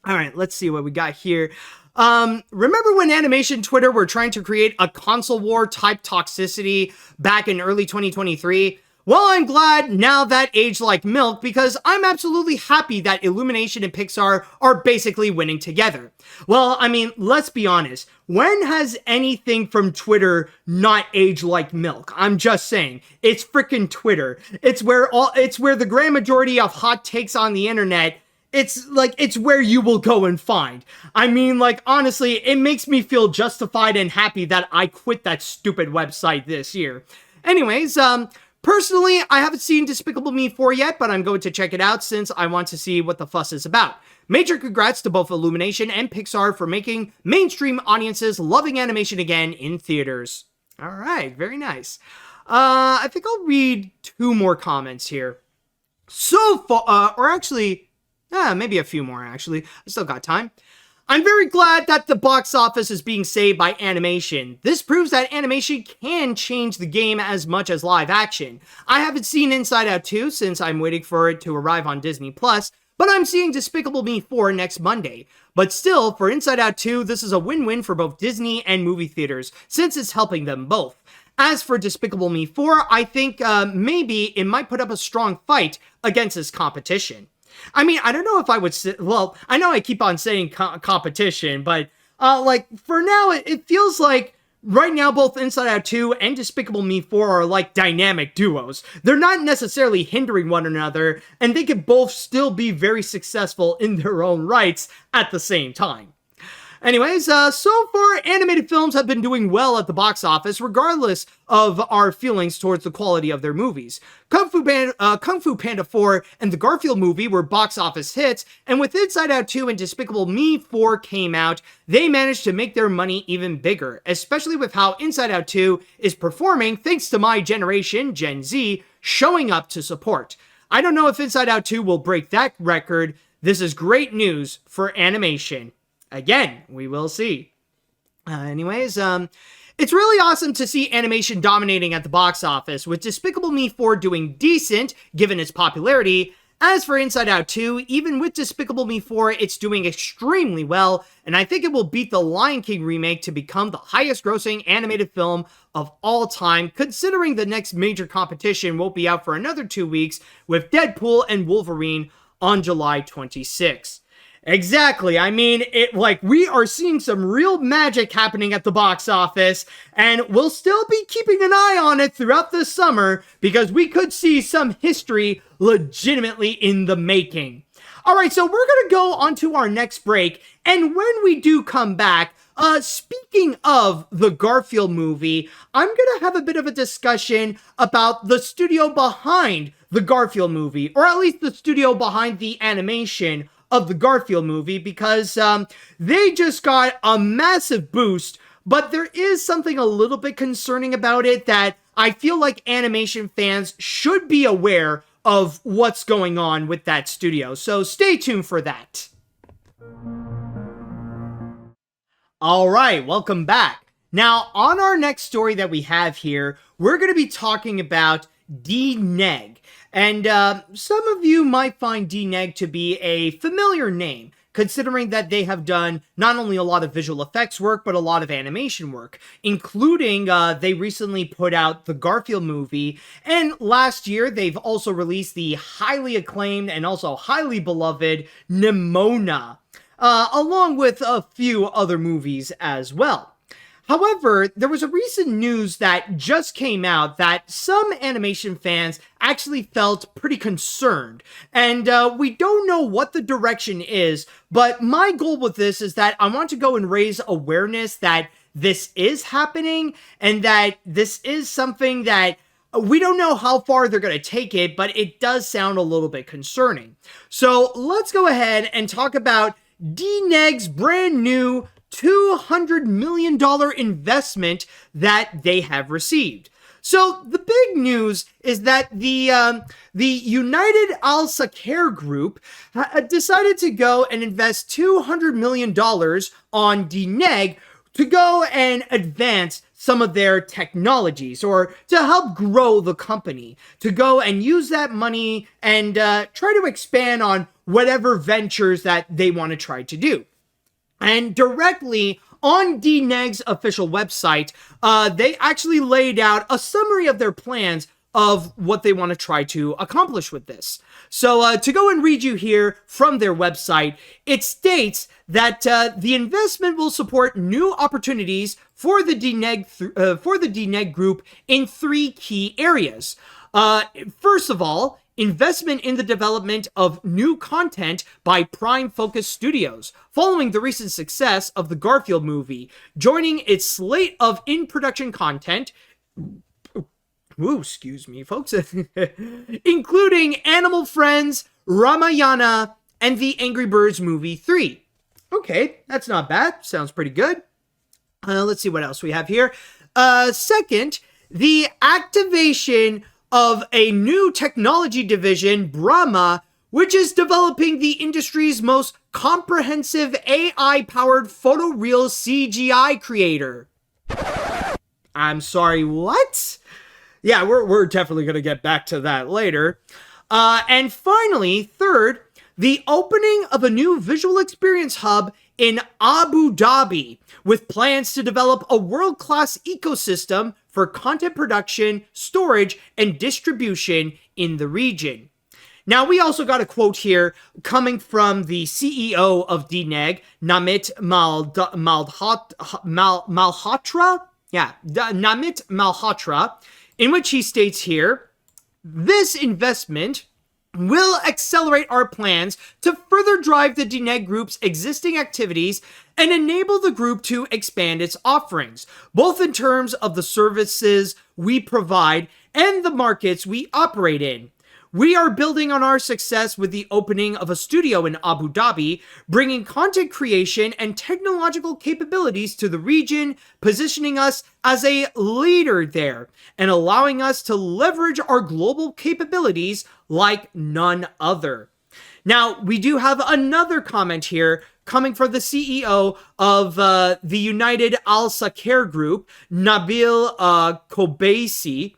All right, let's see what we got here. Remember when animation Twitter were trying to create a console war type toxicity back in early 2023? Well, I'm glad now that aged like milk because I'm absolutely happy that Illumination and Pixar are basically winning together. Well, I mean, let's be honest. When has anything from Twitter not aged like milk? I'm just saying. It's freaking Twitter. It's where the grand majority of hot takes on the internet. It's where you will go and find. I mean, like, honestly, it makes me feel justified and happy that I quit that stupid website this year. Anyways, personally, I haven't seen Despicable Me 4 yet, but I'm going to check it out since I want to see what the fuss is about. Major congrats to both Illumination and Pixar for making mainstream audiences loving animation again in theaters. All right, very nice. I think I'll read 2 more comments here. So far, or actually, maybe a few more actually. I still got time. I'm very glad that the box office is being saved by animation. This proves that animation can change the game as much as live action. I haven't seen Inside Out 2 since I'm waiting for it to arrive on Disney+, but I'm seeing Despicable Me 4 next Monday. But still, for Inside Out 2, this is a win-win for both Disney and movie theaters, since it's helping them both. As for Despicable Me 4, I think maybe it might put up a strong fight against its competition. I mean, I don't know if I would say, well, I know I keep on saying competition, but, like, for now, it feels like right now both Inside Out 2 and Despicable Me 4 are like dynamic duos. They're not necessarily hindering one another, and they can both still be very successful in their own rights at the same time. Anyways, so far, animated films have been doing well at the box office, regardless of our feelings towards the quality of their movies. Kung Fu Panda 4 and the Garfield movie were box office hits, and with Inside Out 2 and Despicable Me 4 came out, they managed to make their money even bigger, especially with how Inside Out 2 is performing thanks to my generation, Gen Z, showing up to support. I don't know if Inside Out 2 will break that record. This is great news for animation. Again, we will see. Anyways, it's really awesome to see animation dominating at the box office, with Despicable Me 4 doing decent, given its popularity. As for Inside Out 2, even with Despicable Me 4, it's doing extremely well, and I think it will beat the Lion King remake to become the highest-grossing animated film of all time, considering the next major competition won't be out for another 2 weeks, with Deadpool and Wolverine on July 26th. Exactly. I mean, we are seeing some real magic happening at the box office, and we'll still be keeping an eye on it throughout the summer because we could see some history legitimately in the making. All right, so we're going to go on to our next break, and when we do come back, speaking of the Garfield movie, I'm going to have a bit of a discussion about the studio behind the Garfield movie, or at least the studio behind the animation of the Garfield movie, because they just got a massive boost, but there is something a little bit concerning about it that I feel like animation fans should be aware of what's going on with that studio. So stay tuned for that. All right, welcome back. Now, on our next story that we have here, we're going to be talking about DNEG. And some of you might find DNEG to be a familiar name, considering that they have done not only a lot of visual effects work, but a lot of animation work, including they recently put out the Garfield movie, and last year they've also released the highly acclaimed and also highly beloved Nimona, along with a few other movies as well. However, there was a recent news that just came out that some animation fans actually felt pretty concerned, and we don't know what the direction is, but my goal with this is that I want to go and raise awareness that this is happening and that this is something that we don't know how far they're going to take it, but it does sound a little bit concerning. So let's go ahead and talk about DNEG's brand new $200 million investment that they have received. So the big news is that the United Al-Sakir Group decided to go and invest $200 million on DNEG to go and advance some of their technologies, or to help grow the company, to go and use that money and try to expand on whatever ventures that they want to try to do. And directly on DNEG's official website, they actually laid out a summary of their plans of what they want to try to accomplish with this. So to go and read you here from their website, it states that the investment will support new opportunities for the DNEG group in 3 key areas. First of all, investment in the development of new content by Prime Focus Studios, following the recent success of the Garfield movie, joining its slate of in-production content, excuse me, folks, including Animal Friends, Ramayana, and the Angry Birds Movie 3. Okay, that's not bad. Sounds pretty good. Let's see what else we have here. Second, the activation of a new technology division, Brahma, which is developing the industry's most comprehensive AI-powered photoreal CGI creator. I'm sorry, what? Yeah, we're definitely going to get back to that later. And finally, third, the opening of a new visual experience hub in Abu Dhabi, with plans to develop a world-class ecosystem for content production, storage, and distribution in the region. Now, we also got a quote here coming from the CEO of DNEG, Namit Malhotra. Yeah, Namit Malhotra, in which he states here, this investment will accelerate our plans to further drive the DNEG Group's existing activities and enable the group to expand its offerings, both in terms of the services we provide and the markets we operate in. We are building on our success with the opening of a studio in Abu Dhabi, bringing content creation and technological capabilities to the region, positioning us as a leader there, and allowing us to leverage our global capabilities like none other. Now, we do have another comment here coming from the CEO of the United Al-Sakir Group, Nabil Kobaisi,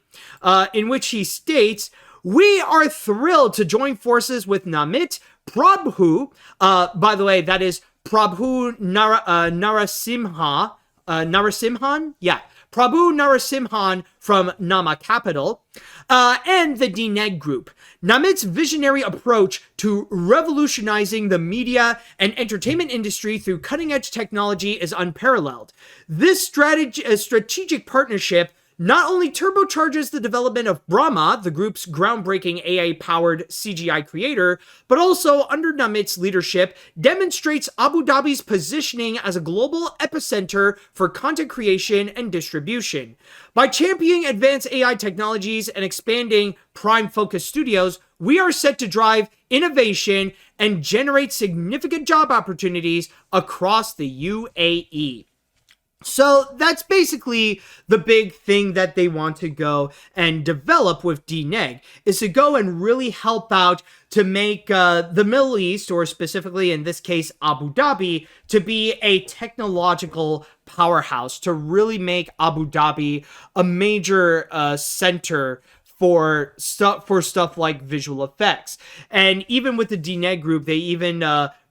in which he states, we are thrilled to join forces with Namit Prabhu. By the way, that is Prabhu Narasimhan. Yeah, Prabhu Narasimhan from Nama Capital, and the DNEG Group. Namit's visionary approach to revolutionizing the media and entertainment industry through cutting-edge technology is unparalleled. This strategic partnership not only turbocharges the development of Brahma, the group's groundbreaking AI-powered CGI creator, but also, under Namit's leadership, demonstrates Abu Dhabi's positioning as a global epicenter for content creation and distribution. By championing advanced AI technologies and expanding Prime Focus Studios, we are set to drive innovation and generate significant job opportunities across the UAE. So that's basically the big thing that they want to go and develop with DNEG, is to go and really help out to make the Middle East, or specifically in this case Abu Dhabi, to be a technological powerhouse, to really make Abu Dhabi a major center for stuff like visual effects. And even with the DNEG group, they even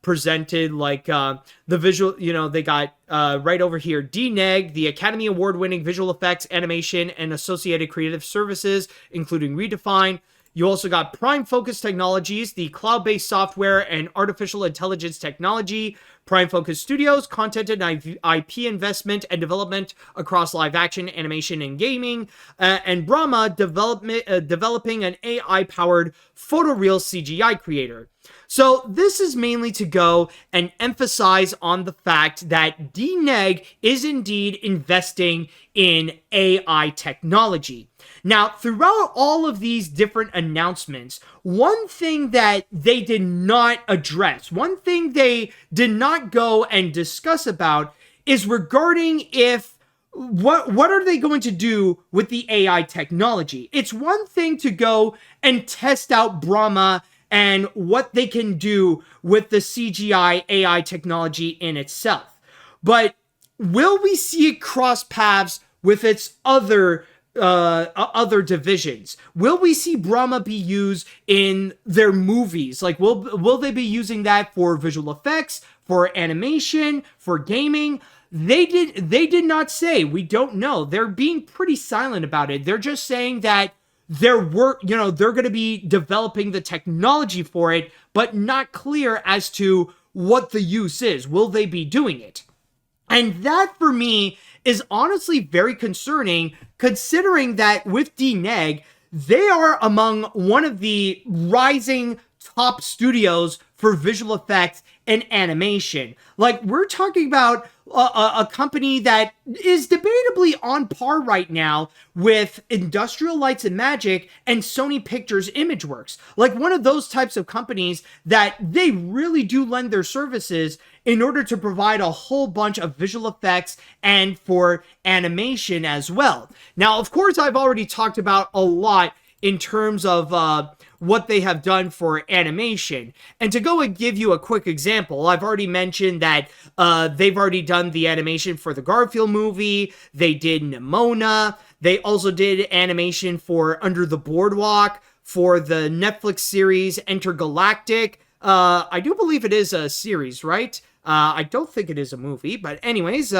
presented like the visual, they got right over here, DNEG, the Academy Award winning visual effects, animation, and associated creative services, including Redefine. You also got Prime Focus Technologies, the cloud-based software and artificial intelligence technology. Prime Focus Studios, content and IP investment and development across live action, animation, and gaming. And Brahma, developing an AI-powered photoreal CGI creator. So this is mainly to go and emphasize on the fact that DNEG is indeed investing in AI technology. Now, throughout all of these different announcements, one thing that they did not address, one thing they did not go and discuss about is regarding what are they going to do with the AI technology? It's one thing to go and test out Brahma and what they can do with the CGI AI technology in itself. But will we see it cross paths with its other divisions? Will we see Brahma be used in their movies? Like, will they be using that for visual effects, for animation, for gaming? They did not say. We don't know. They're being pretty silent about it. They're just saying that they're going to be developing the technology for it, but not clear as to what the use is. Will they be doing it? And that, for me, is honestly very concerning, considering that with DNEG, they are among one of the rising top studios for visual effects and animation. Like, we're talking about a company that is debatably on par right now with Industrial Lights and Magic and Sony Pictures Imageworks. Like, one of those types of companies that they really do lend their services in order to provide a whole bunch of visual effects and for animation as well. Now, of course, I've already talked about a lot in terms of what they have done for animation. And to go and give you a quick example, I've already mentioned that they've already done the animation for the Garfield movie. They did Nimona. They also did animation for Under the Boardwalk, for the Netflix series Intergalactic. I do believe it is a series, right? I don't think it is a movie, but anyways,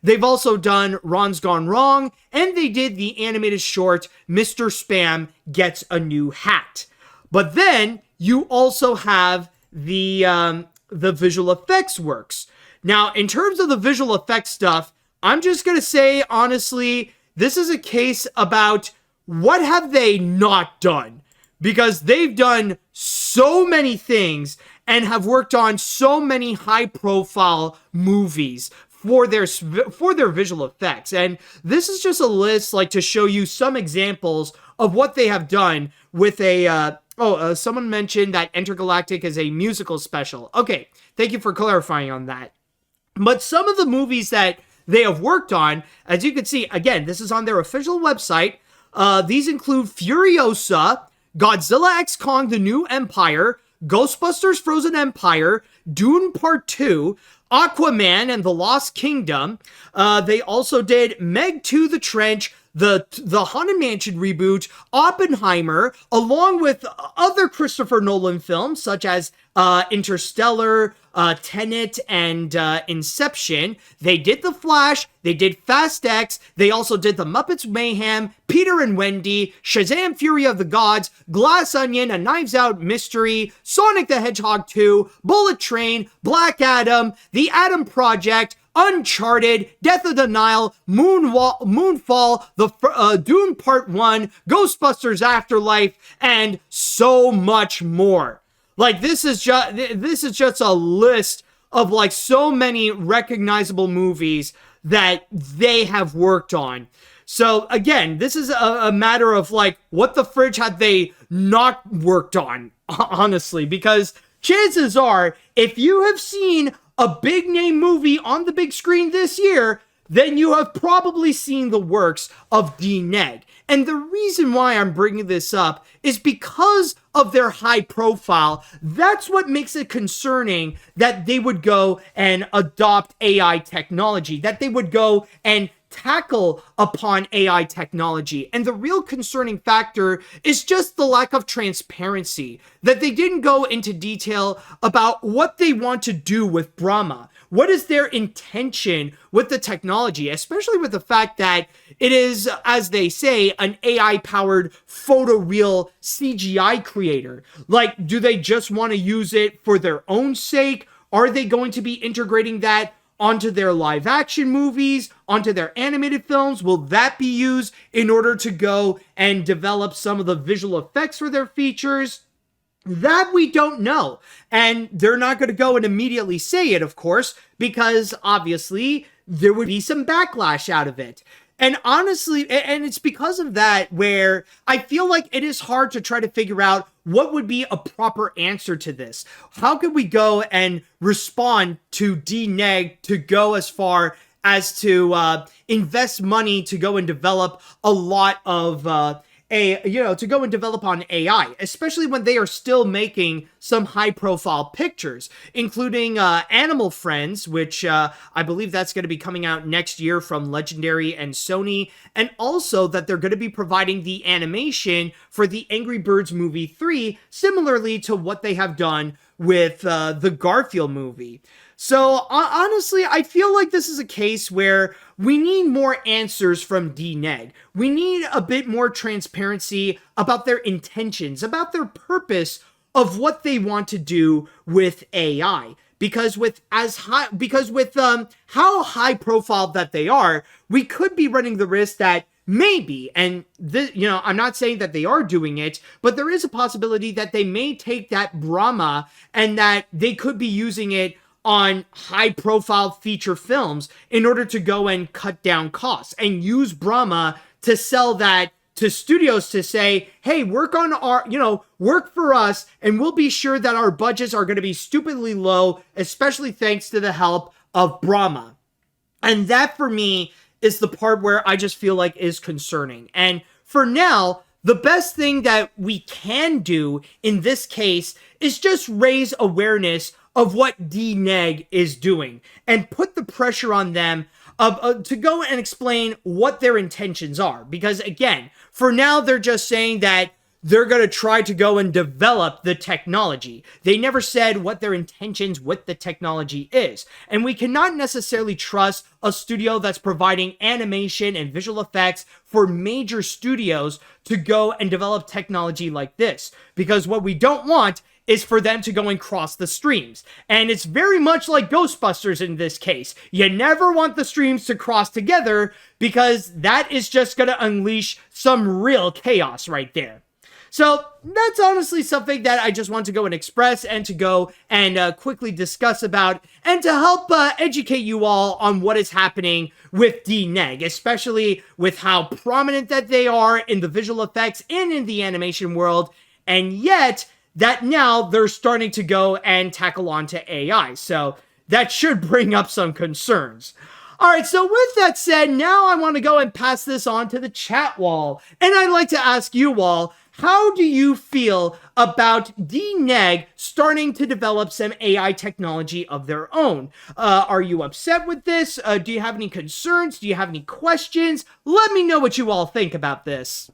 they've also done Ron's Gone Wrong, and they did the animated short Mr. Spam Gets a New Hat. But then you also have the visual effects works. Now, in terms of the visual effects stuff, I'm just gonna say honestly, this is a case about what have they not done, because they've done so many things and have worked on so many high-profile movies for their visual effects. And this is just a list, like, to show you some examples of what they have done with a... someone mentioned that Intergalactic is a musical special. Okay, thank you for clarifying on that. But some of the movies that they have worked on, as you can see, again, this is on their official website. These include Furiosa, Godzilla x Kong: The New Empire, Ghostbusters Frozen Empire, Dune Part 2, Aquaman and the Lost Kingdom. They also did Meg 2: The Trench, the Haunted Mansion reboot, Oppenheimer, along with other Christopher Nolan films such as Interstellar, Tenet, and Inception. They did The Flash, they did Fast X, they also did The Muppets Mayhem, Peter and Wendy, Shazam! Fury of the Gods, Glass Onion, A Knives Out Mystery, Sonic the Hedgehog 2, Bullet Train, Black Adam, The Adam Project, Uncharted, Death of the Nile, Moonfall, the Dune Part 1, Ghostbusters Afterlife, and so much more. Like, this is just a list of, like, so many recognizable movies that they have worked on. So again, this is a matter of, like, what the fridge had they not worked on, honestly, because chances are, if you have seen a big name movie on the big screen this year, then you have probably seen the works of DNEG. And the reason why I'm bringing this up is because of their high profile. That's what makes it concerning that they would go and adopt AI technology, that they would go and tackle upon AI technology. And the real concerning factor is just the lack of transparency, that they didn't go into detail about what they want to do with Brahma. What is their intention with the technology, especially with the fact that it is, as they say, an AI-powered photoreal CGI creator? Like, do they just want to use it for their own sake? Are they going to be integrating that onto their live action movies, onto their animated films? Will that be used in order to go and develop some of the visual effects for their features? That we don't know. And they're not going to go and immediately say it, of course, because obviously there would be some backlash out of it. And honestly, and it's because of that where I feel like it is hard to try to figure out what would be a proper answer to this. How could we go and respond to DNEG to go as far as to invest money to go and develop a lot of to go and develop on AI, especially when they are still making some high-profile pictures, including Animal Friends, which I believe that's going to be coming out next year from Legendary and Sony, and also that they're going to be providing the animation for the Angry Birds Movie 3, similarly to what they have done with the Garfield movie. So honestly, I feel like this is a case where we need more answers from DNEG. We need a bit more transparency about their intentions, about their purpose of what they want to do with AI. Because with how high profile that they are, we could be running the risk that maybe, and I'm not saying that they are doing it, but there is a possibility that they may take that Brahma and that they could be using it on high-profile feature films in order to go and cut down costs and use Brahma to sell that to studios to say, hey, work for us, and we'll be sure that our budgets are going to be stupidly low, especially thanks to the help of Brahma. And that, for me, is the part where I just feel like is concerning. And for now, the best thing that we can do in this case is just raise awareness of what DNEG is doing and put the pressure on them to go and explain what their intentions are. Because again, for now, they're just saying that they're going to try to go and develop the technology. They never said what their intentions with the technology is. And we cannot necessarily trust a studio that's providing animation and visual effects for major studios to go and develop technology like this. Because what we don't want is for them to go and cross the streams. And it's very much like Ghostbusters in this case. You never want the streams to cross together because that is just going to unleash some real chaos right there. So that's honestly something that I just want to go and express and to go and quickly discuss about and to help educate you all on what is happening with DNEG, especially with how prominent that they are in the visual effects and in the animation world, and yet that now they're starting to go and tackle onto AI. So that should bring up some concerns. All right, so with that said, now I want to go and pass this on to the chat wall. And I'd like to ask you all, how do you feel about DNEG starting to develop some AI technology of their own? Are you upset with this? Do you have any concerns? Do you have any questions? Let me know what you all think about this.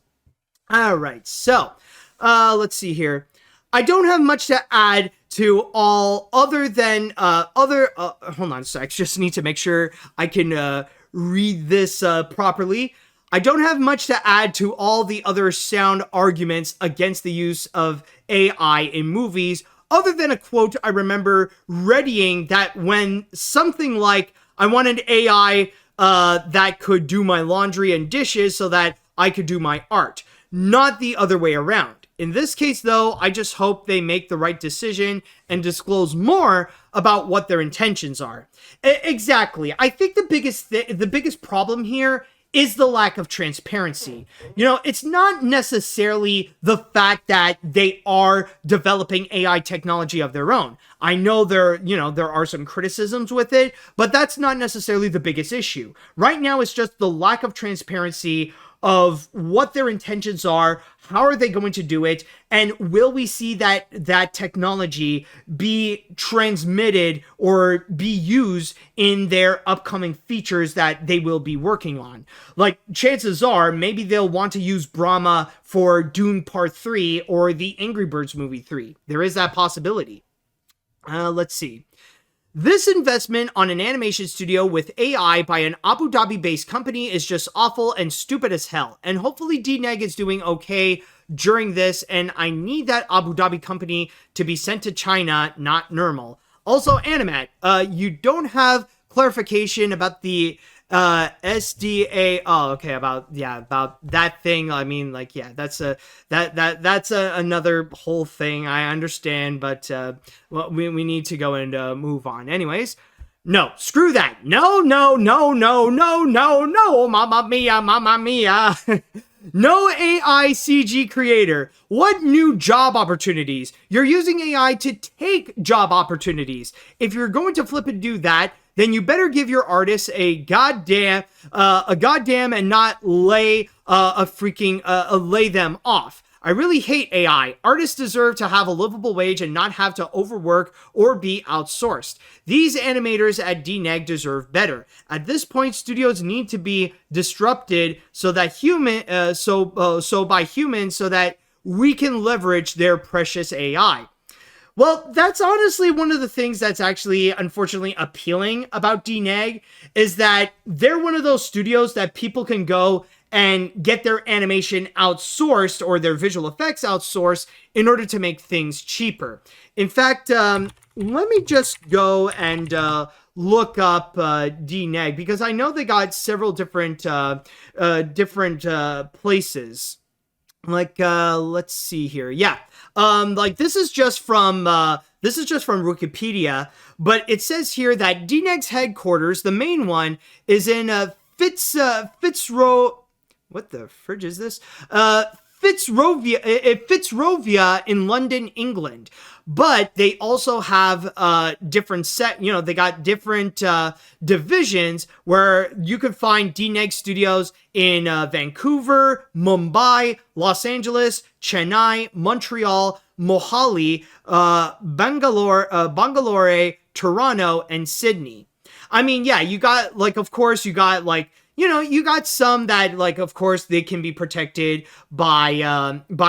All right, so let's see here. I don't have much to add to all other than hold on a sec, just need to make sure I can read this properly. I don't have much to add to all the other sound arguments against the use of AI in movies, other than a quote I remember readying that when something like, I want an AI that could do my laundry and dishes so that I could do my art, not the other way around. In this case, though, I just hope they make the right decision and disclose more about what their intentions are. Exactly. I think the biggest problem here is the lack of transparency. It's not necessarily the fact that they are developing AI technology of their own. I know there are some criticisms with it, but that's not necessarily the biggest issue. Right now, it's just the lack of transparency of what their intentions are. How are they going to do it? And will we see that technology be transmitted or be used in their upcoming features that they will be working on? Like, chances are maybe they'll want to use Brahma for Dune Part 3 or the Angry Birds movie 3. There is that possibility. Let's see. This investment on an animation studio with AI by an Abu Dhabi-based company is just awful and stupid as hell. And hopefully DNEG is doing okay during this, and I need that Abu Dhabi company to be sent to China, not normal. Also, AniMat, you don't have clarification about the SDA. Oh, okay, about that thing. I mean, like, yeah, that's another whole thing. I understand, but well, we need to go and move on. Anyways, no, screw that. No, mamma mia. No AI CG creator. What new job opportunities? You're using AI to take job opportunities. If you're going to flip and do that, then you better give your artists a goddamn and not lay lay them off. I really hate AI. Artists deserve to have a livable wage and not have to overwork or be outsourced. These animators at DNEG deserve better. At this point, studios need to be disrupted so that by humans so that we can leverage their precious AI. Well, that's honestly one of the things that's actually, unfortunately, appealing about DNEG, is that they're one of those studios that people can go and get their animation outsourced or their visual effects outsourced in order to make things cheaper. In fact, let me just go and look up DNEG, because I know they got several different places. Like, let's see here. Yeah. Like, this is just from Wikipedia, but it says here that DNEG's headquarters, the main one, is in Fitzrovia. What the fridge is this? Fitzrovia in London, England. But they also have different they got different divisions where you could find DNEG studios in Vancouver, Mumbai, Los Angeles, Chennai, Montreal, Mohali, Bangalore, Toronto, and Sydney. I mean, yeah, you got, like, of course, you got, like, you got some that, like, of course, they can be protected by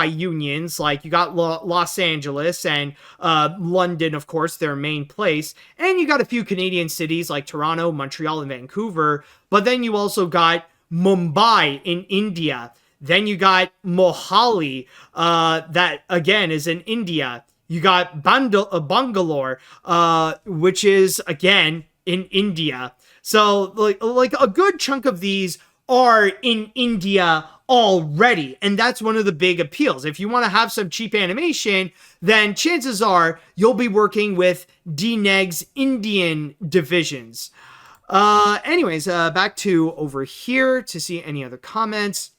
unions. Like, you got Los Angeles and London, of course, their main place. And you got a few Canadian cities like Toronto, Montreal, and Vancouver. But then you also got Mumbai in India. Then you got Mohali, that, again, is in India. You got Bangalore, which is, again, in India. So, like a good chunk of these are in India already, and that's one of the big appeals. If you want to have some cheap animation, then chances are you'll be working with DNEG's Indian divisions. Anyways, back to over here to see any other comments.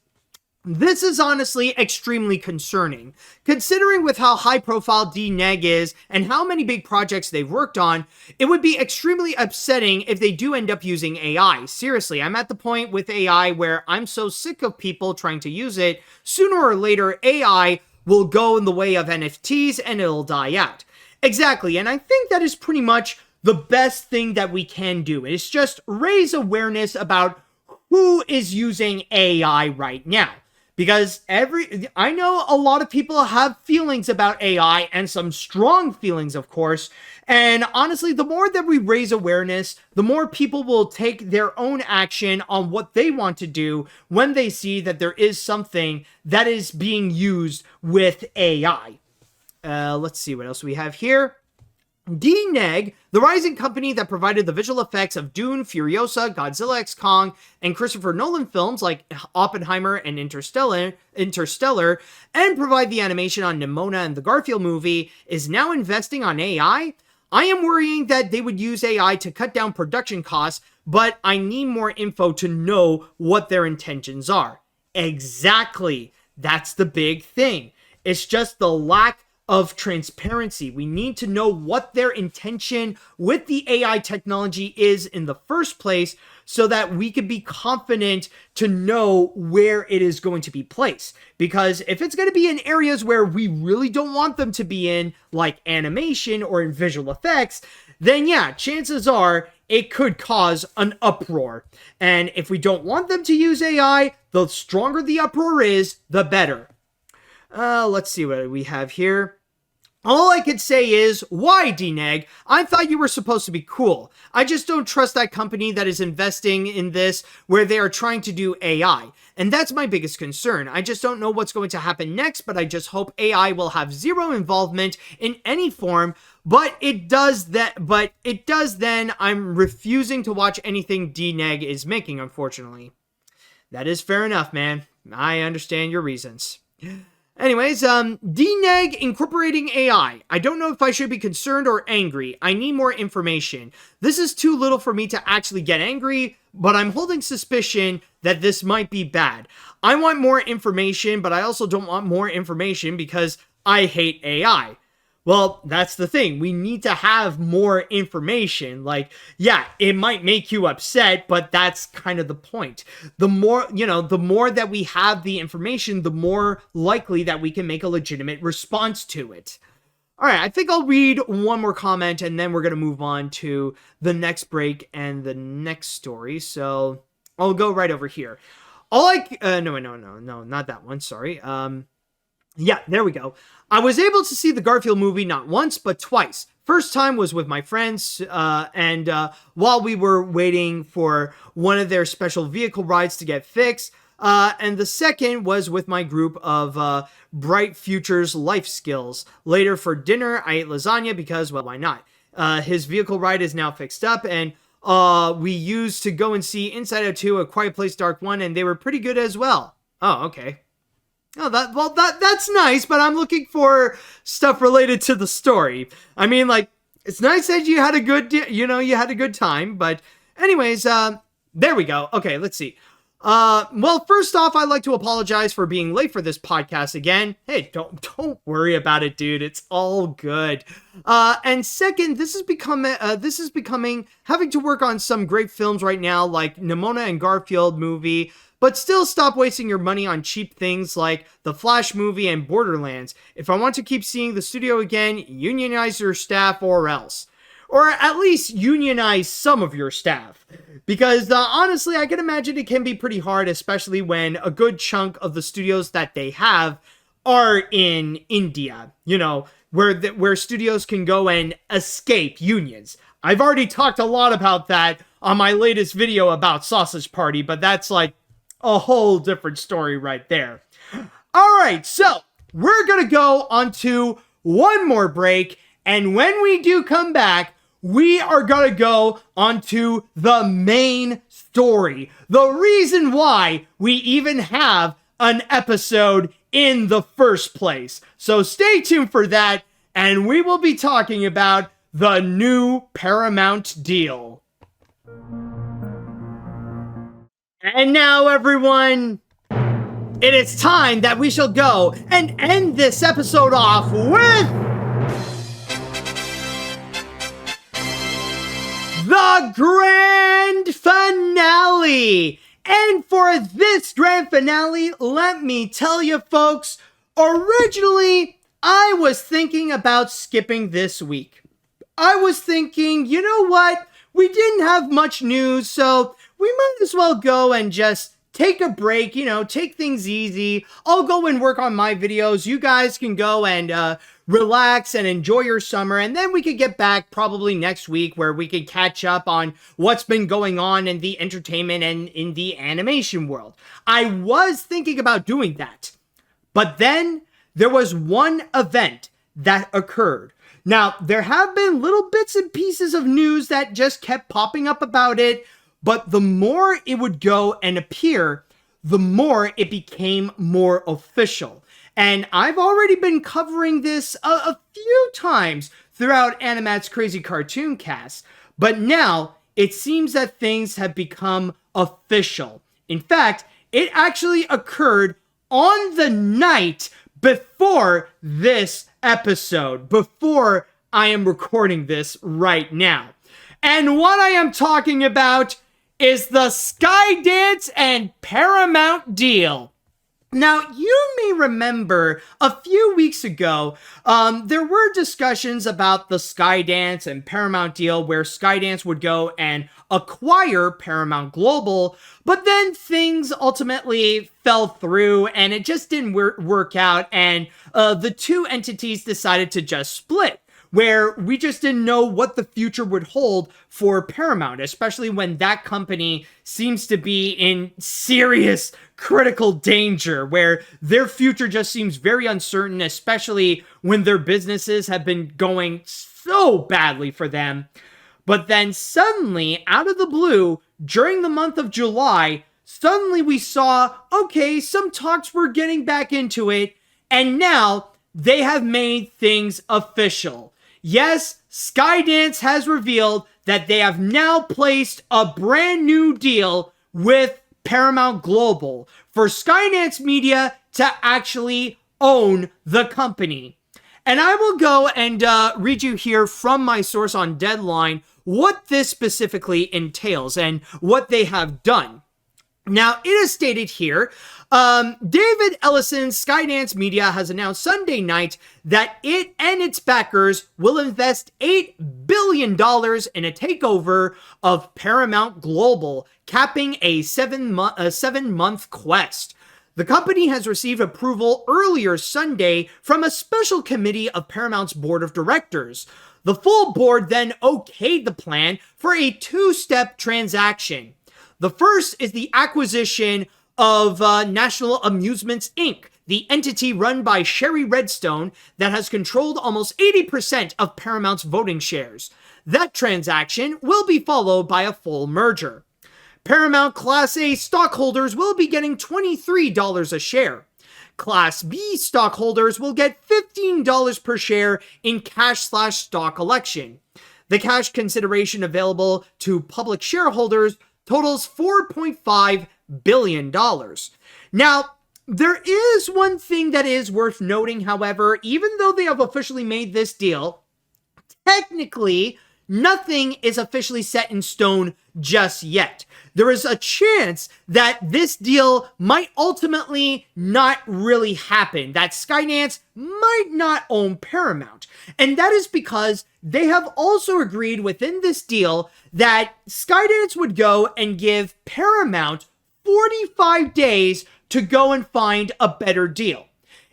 This is honestly extremely concerning. Considering with how high profile DNEG is and how many big projects they've worked on, it would be extremely upsetting if they do end up using AI. Seriously, I'm at the point with AI where I'm so sick of people trying to use it. Sooner or later, AI will go in the way of NFTs and it'll die out. Exactly, and I think that is pretty much the best thing that we can do. Is just raise awareness about who is using AI right now. Because I know a lot of people have feelings about AI, and some strong feelings, of course. And honestly, the more that we raise awareness, the more people will take their own action on what they want to do when they see that there is something that is being used with AI. Let's see what else we have here. DNEG, the rising company that provided the visual effects of Dune, Furiosa, Godzilla x Kong, and Christopher Nolan films like Oppenheimer and Interstellar, and provide the animation on Nimona and the Garfield movie, is now investing on AI? I am worrying that they would use AI to cut down production costs, but I need more info to know what their intentions are. Exactly. That's the big thing. It's just the lack of transparency. We need to know what their intention with the AI technology is in the first place so that we can be confident to know where it is going to be placed. Because if it's going to be in areas where we really don't want them to be in, like animation or in visual effects, then yeah, chances are it could cause an uproar. And if we don't want them to use AI, the stronger the uproar is, the better. Let's see what we have here. All I could say is, why, DNEG? I thought you were supposed to be cool. I just don't trust that company that is investing in this where they are trying to do AI. And that's my biggest concern. I just don't know what's going to happen next, but I just hope AI will have zero involvement in any form. But it does then I'm refusing to watch anything DNEG is making, unfortunately. That is fair enough, man. I understand your reasons. Anyways, DNEG incorporating AI. I don't know if I should be concerned or angry. I need more information. This is too little for me to actually get angry, but I'm holding suspicion that this might be bad. I want more information, but I also don't want more information because I hate AI. Well, that's the thing. We need to have more information. Like, yeah, it might make you upset, but that's kind of the point. The more that we have the information, the more likely that we can make a legitimate response to it. All right, I think I'll read one more comment and then we're going to move on to the next break and the next story. So I'll go right over here. No, not that one. Sorry. Yeah, there we go. I was able to see the Garfield movie not once, but twice. First time was with my friends, and while we were waiting for one of their special vehicle rides to get fixed, and the second was with my group of Bright Futures life skills. Later for dinner, I ate lasagna because, well, why not? His vehicle ride is now fixed up, and we used to go and see Inside Out 2, A Quiet Place Dark 1, and they were pretty good as well. Oh, okay. Oh, that's nice, but I'm looking for stuff related to the story. I mean, like, it's nice that you had a good time, but anyways, there we go. Okay, let's see. Well, first off, I'd like to apologize for being late for this podcast again. Hey, don't worry about it, dude. It's all good. And second, this is becoming having to work on some great films right now, like Nimona and Garfield movie, but still stop wasting your money on cheap things like the Flash movie and Borderlands. If I want to keep seeing the studio again, unionize your staff or else. Or at least unionize some of your staff. Because honestly, I can imagine it can be pretty hard, especially when a good chunk of the studios that they have are in India. You know, where studios can go and escape unions. I've already talked a lot about that on my latest video about Sausage Party, but that's like a whole different story right there. All right, so we're going to go on to one more break. And when we do come back, we are going to go on to the main story. The reason why we even have an episode in the first place. So stay tuned for that. And we will be talking about the new Paramount deal. And now, everyone, it is time that we shall go and end this episode off with the grand finale. And for this grand finale, let me tell you, folks, originally, I was thinking about skipping this week. I was thinking, you know what? We didn't have much news, so we might as well go and just take a break, take things easy. I'll go and work on my videos. You guys can go and relax and enjoy your summer. And then we could get back probably next week where we could catch up on what's been going on in the entertainment and in the animation world. I was thinking about doing that. But then there was one event that occurred. Now, there have been little bits and pieces of news that just kept popping up about it. But the more it would go and appear, the more it became more official. And I've already been covering this a few times throughout AniMat's Crazy Cartoon Cast. But now, it seems that things have become official. In fact, it actually occurred on the night before this episode before I am recording this right now. And what I am talking about is the Skydance and Paramount deal. Now, you may remember a few weeks ago, there were discussions about the Skydance and Paramount deal where Skydance would go and acquire Paramount Global, but then things ultimately fell through and it just didn't work out, and the two entities decided to just split, where we just didn't know what the future would hold for Paramount, especially when that company seems to be in serious critical danger, where their future just seems very uncertain, especially when their businesses have been going so badly for them. But then suddenly, out of the blue, during the month of July, suddenly we saw, okay, some talks were getting back into it, and now they have made things official. Yes, Skydance has revealed that they have now placed a brand new deal with Paramount Global for Skydance Media to actually own the company. And I will go and read you here from my source on Deadline what this specifically entails and what they have done. Now, it is stated here, David Ellison's Skydance Media has announced Sunday night that it and its backers will invest $8 billion in a takeover of Paramount Global, capping a seven-month quest. The company has received approval earlier Sunday from a special committee of Paramount's board of directors. The full board then okayed the plan for a two-step transaction. The first is the acquisition of National Amusements, Inc., the entity run by Sherry Redstone that has controlled almost 80% of Paramount's voting shares. That transaction will be followed by a full merger. Paramount Class A stockholders will be getting $23 a share. Class B stockholders will get $15 per share in cash/stock election. The cash consideration available to public shareholders totals $4.5 billion. Now, there is one thing that is worth noting, however, even though they have officially made this deal, technically, nothing is officially set in stone just yet. There is a chance that this deal might ultimately not really happen, that Skydance might not own Paramount. And that is because they have also agreed within this deal that Skydance would go and give Paramount 45 days to go and find a better deal.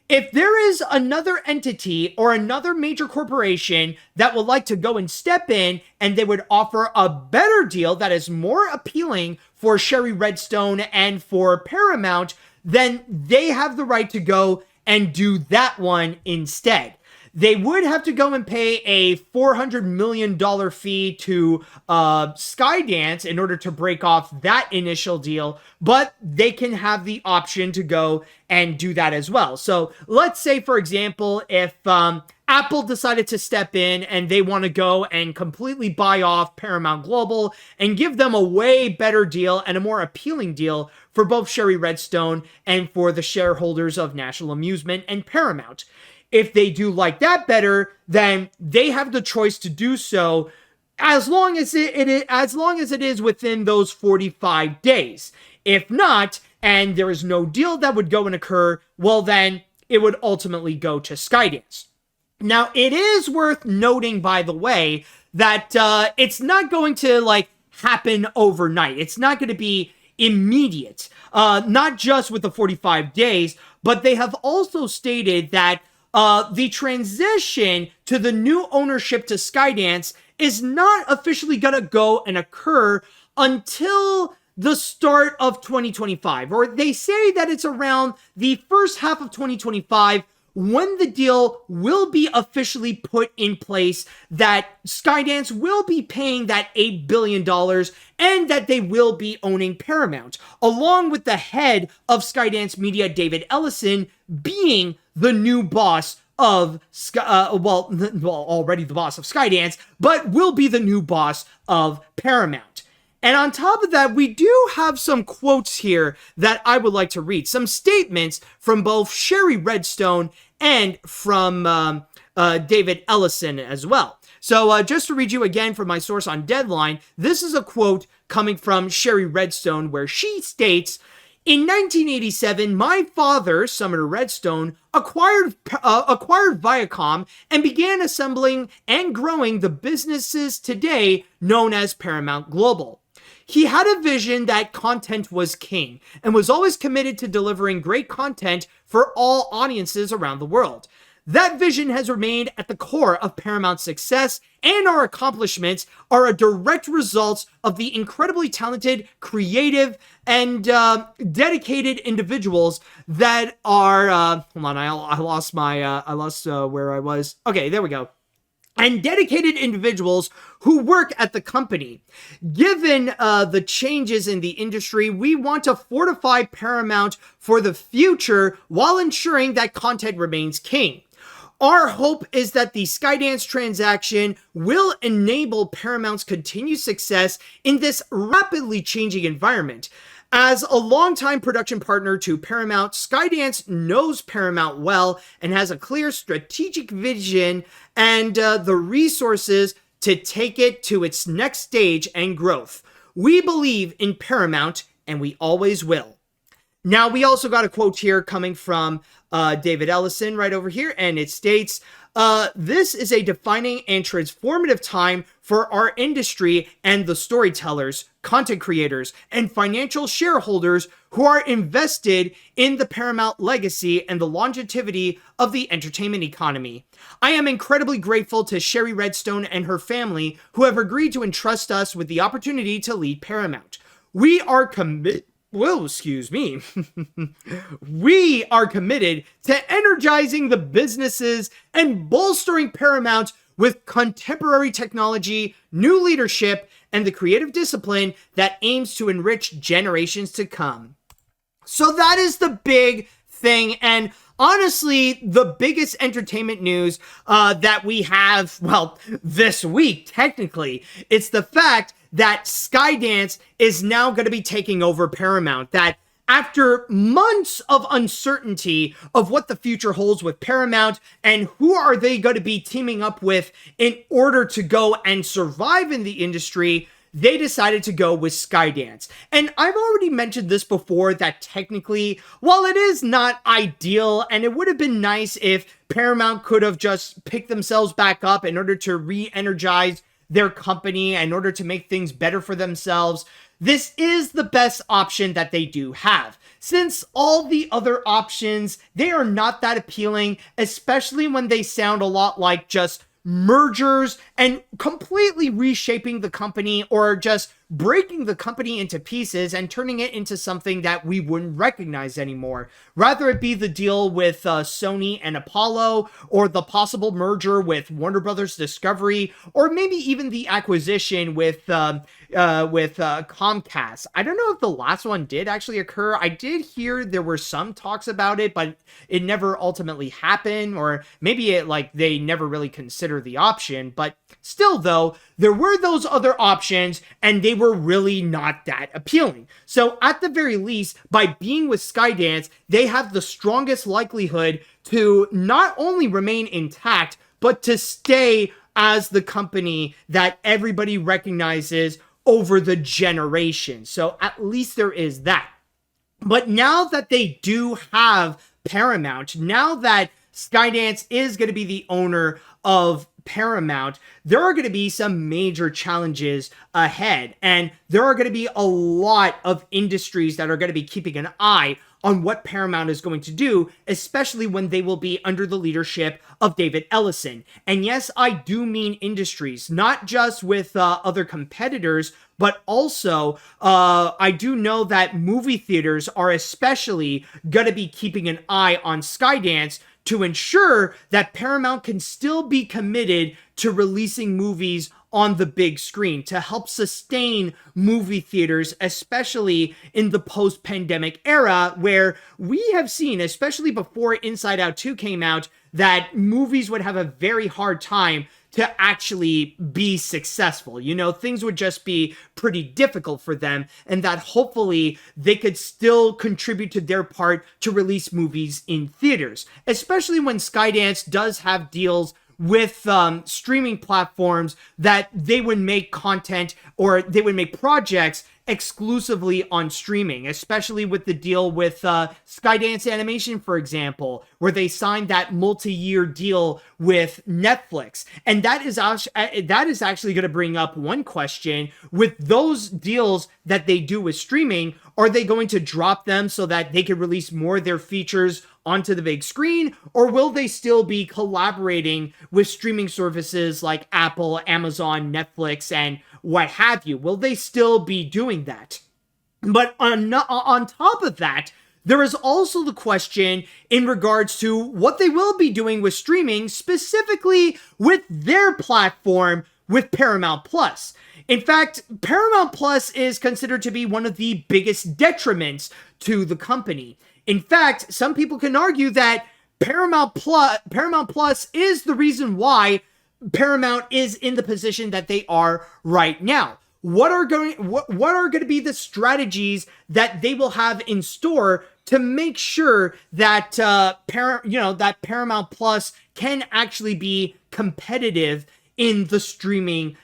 If there is another entity or another major corporation that would like to go and step in and they would offer a better deal that is more appealing for Sherry Redstone and for Paramount, then they have the right to go and do that one instead. They would have to go and pay a $400 million fee to Skydance in order to break off that initial deal, but they can have the option to go and do that as well. So let's say, for example, if Apple decided to step in and they want to go and completely buy off Paramount Global and give them a way better deal and a more appealing deal for both Sherry Redstone and for the shareholders of National Amusement and Paramount. If they do like that better, then they have the choice to do so as long as it is within those 45 days. If not, and there is no deal that would go and occur, well then it would ultimately go to Skydance. Now, it is worth noting, by the way, that it's not going to happen overnight. It's not going to be immediate. Not just with the 45 days, but they have also stated that the transition to the new ownership to Skydance is not officially going to go and occur until the start of 2025. Or they say that it's around the first half of 2025 when the deal will be officially put in place, that Skydance will be paying that $8 billion and that they will be owning Paramount, along with the head of Skydance Media, David Ellison, being the new boss of already the boss of Skydance, but will be the new boss of Paramount. And on top of that, we do have some quotes here that I would like to read. Some statements from both Sherry Redstone and from David Ellison as well. So just to read you again from my source on Deadline, this is a quote coming from Sherry Redstone where she states, "In 1987, my father, Sumner Redstone, acquired Viacom and began assembling and growing the businesses today known as Paramount Global. He had a vision that content was king and was always committed to delivering great content for all audiences around the world. That vision has remained at the core of Paramount's success, and our accomplishments are a direct result of the incredibly talented, creative, and dedicated individuals that are, hold on, I lost where I was. Okay, there we go. And dedicated individuals who work at the company. Given the changes in the industry, we want to fortify Paramount for the future while ensuring that content remains king. Our hope is that the Skydance transaction will enable Paramount's continued success in this rapidly changing environment. As a longtime production partner to Paramount, Skydance knows Paramount well and has a clear strategic vision and the resources to take it to its next stage and growth. We believe in Paramount, and we always will." Now, we also got a quote here coming from David Ellison right over here, and it states, "This is a defining and transformative time for our industry and the storytellers, content creators, and financial shareholders who are invested in the Paramount legacy and the longevity of the entertainment economy. I am incredibly grateful to Sherry Redstone and her family who have agreed to entrust us with the opportunity to lead Paramount. We are committed We are committed to energizing the businesses and bolstering Paramount with contemporary technology, new leadership, and the creative discipline that aims to enrich generations to come." So that is the big thing, and honestly, the biggest entertainment news that we have, well, this week, technically, it's the fact that Skydance is now going to be taking over Paramount. That after months of uncertainty of what the future holds with Paramount and who are they going to be teaming up with in order to go and survive in the industry, they decided to go with Skydance. And I've already mentioned this before, that technically, while it is not ideal, and it would have been nice if Paramount could have just picked themselves back up in order to re-energize their company in order to make things better for themselves, this is the best option that they do have. Since all the other options, they are not that appealing, especially when they sound a lot like just mergers and completely reshaping the company or just breaking the company into pieces and turning it into something that we wouldn't recognize anymore. Rather it be the deal with Sony and Apollo, or the possible merger with Warner Brothers Discovery, or maybe even the acquisition with Comcast. I don't know if the last one did actually occur. I did hear there were some talks about it, but it never ultimately happened, or maybe they never really considered the option. But still, though, there were those other options, and they were really not that appealing. So at the very least, by being with Skydance, they have the strongest likelihood to not only remain intact, but to stay as the company that everybody recognizes over the generation. So at least there is that. But now that they do have Paramount, now that Skydance is going to be the owner of Paramount, there are going to be some major challenges ahead, and there are going to be a lot of industries that are going to be keeping an eye on what Paramount is going to do, especially when they will be under the leadership of David Ellison. And yes, I do mean industries, not just with other competitors, but also I do know that movie theaters are especially going to be keeping an eye on Skydance to ensure that Paramount can still be committed to releasing movies on the big screen, to help sustain movie theaters, especially in the post-pandemic era, where we have seen, especially before Inside Out 2 came out, that movies would have a very hard time to actually be successful. You know, things would just be pretty difficult for them, and that hopefully they could still contribute to their part to release movies in theaters, especially when Skydance does have deals with streaming platforms that they would make content or they would make projects exclusively on streaming, especially with the deal with Skydance Animation, for example, where they signed that multi-year deal with Netflix. And that is actually going to bring up one question. With those deals that they do with streaming, are they going to drop them so that they can release more of their features onto the big screen, or will they still be collaborating with streaming services like Apple, Amazon, Netflix, and what have you? Will they still be doing that? But on top of that, there is also the question in regards to what they will be doing with streaming, specifically with their platform with Paramount Plus. In fact, Paramount Plus is considered to be one of the biggest detriments to the company. In fact, some people can argue that Paramount Plus is the reason why Paramount is in the position that they are right now. What are going to be the strategies that they will have in store to make sure that that Paramount Plus can actually be competitive in the streaming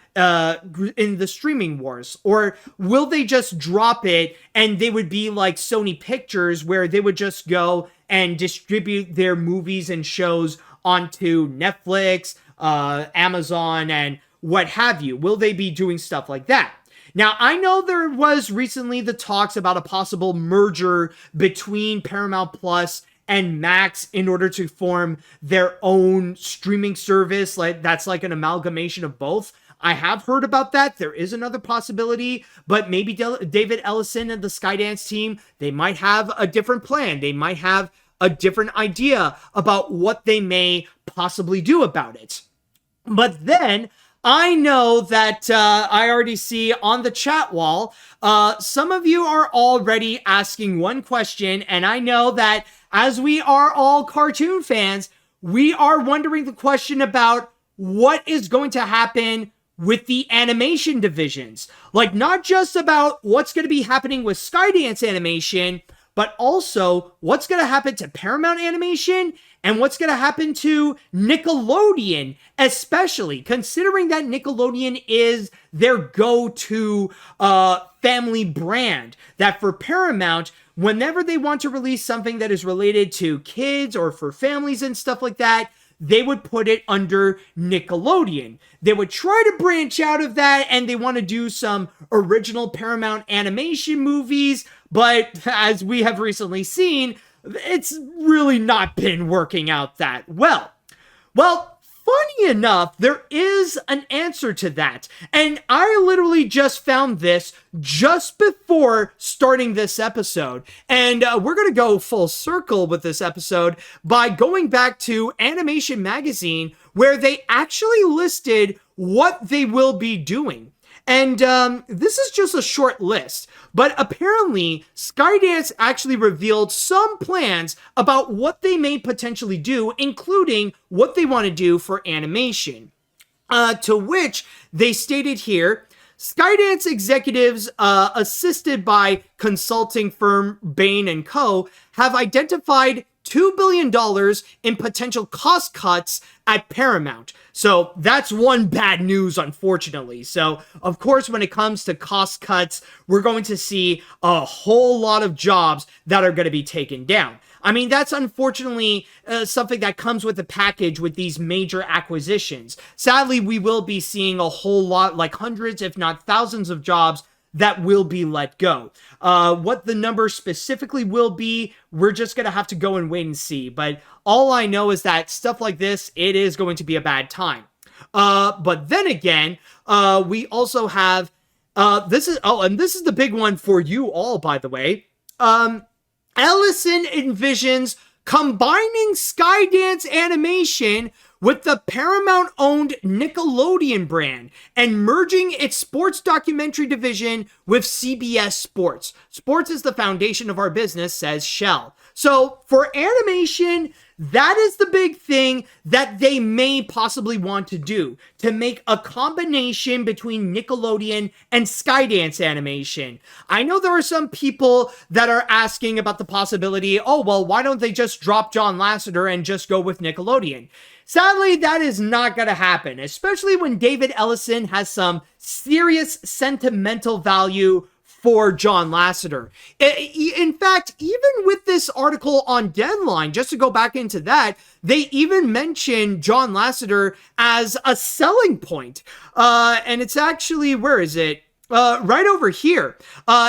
wars? Or will they just drop it and they would be like Sony Pictures, where they would just go and distribute their movies and shows onto Netflix, Amazon, and what have you? Will they be doing stuff like that? Now, I know there was recently the talks about a possible merger between Paramount Plus and Max in order to form their own streaming service. That's like an amalgamation of both. I have heard about that. There is another possibility, but maybe David Ellison and the Skydance team, they might have a different plan. They might have a different idea about what they may possibly do about it. But then I know that I already see on the chat wall, some of you are already asking one question, and I know that as we are all cartoon fans, we are wondering the question about what is going to happen with the animation divisions. Like, not just about what's going to be happening with Skydance Animation, but also what's going to happen to Paramount Animation and what's going to happen to Nickelodeon, especially considering that Nickelodeon is their go-to family brand. That for Paramount, whenever they want to release something that is related to kids or for families and stuff like that, they would put it under Nickelodeon. They would try to branch out of that, and they want to do some original Paramount animation movies, but as we have recently seen, it's really not been working out that well. Well, funny enough, there is an answer to that, and I literally just found this just before starting this episode, and we're going to go full circle with this episode by going back to Animation Magazine, where they actually listed what they will be doing. And this is just a short list, but apparently Skydance actually revealed some plans about what they may potentially do, including what they want to do for animation. To which they stated here, Skydance executives, assisted by consulting firm Bain & Co., have identified $2 billion in potential cost cuts at Paramount. So that's one bad news, unfortunately. So, of course, when it comes to cost cuts, we're going to see a whole lot of jobs that are going to be taken down. I mean, that's unfortunately something that comes with the package with these major acquisitions. Sadly, we will be seeing a whole lot, like hundreds, if not thousands of jobs that will be let go. What the number specifically will be, we're just going to have to go and wait and see. But all I know is that stuff like this, it is going to be a bad time. But then again, we also have, this is the big one for you all, by the way. Ellison envisions combining Skydance Animation with the Paramount-owned Nickelodeon brand and merging its sports documentary division with CBS Sports. Sports is the foundation of our business, says Shell. So for animation, That is the big thing that they may possibly want to do, to make a combination between Nickelodeon and Skydance Animation. I know there are some people that are asking about the possibility, oh, well, why don't they just drop John Lasseter and just go with Nickelodeon? Sadly, that is not going to happen, especially when David Ellison has some serious sentimental value for John Lasseter. In fact, even with this article on Deadline, just to go back into that, they even mention John Lasseter as a selling point. And it's actually, where is it? Right over here,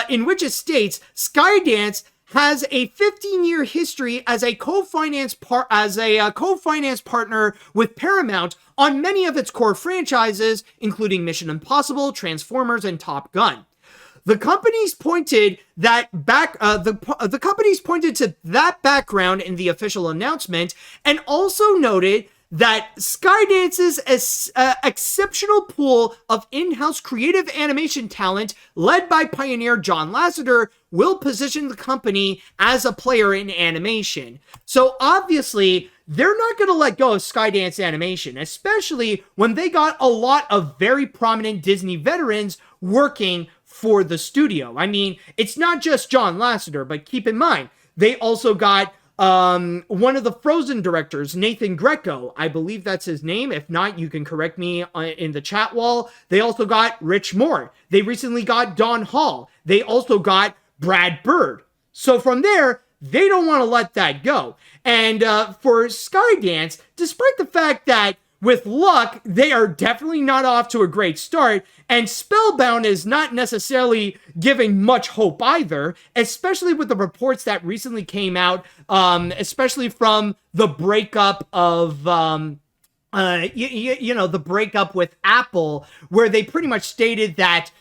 in which it states, Skydance has a 15-year history as a co-finance partner with Paramount on many of its core franchises, including Mission Impossible, Transformers, and Top Gun. The companies pointed to that background in the official announcement, and also noted that Skydance's exceptional pool of in-house creative animation talent, led by pioneer John Lasseter, will position the company as a player in animation. So obviously, they're not going to let go of Skydance Animation, especially when they got a lot of very prominent Disney veterans working for the studio. I mean, it's not just John Lasseter, but keep in mind, they also got one of the Frozen directors, Nathan Greco. I believe that's his name. If not, you can correct me in the chat wall. They also got Rich Moore. They recently got Don Hall. They also got Brad Bird. So from there, they don't want to let that go. And for Skydance, despite the fact that with luck, they are definitely not off to a great start, and Spellbound is not necessarily giving much hope either, especially with the reports that recently came out, especially from the breakup of, the breakup with Apple, where they pretty much stated that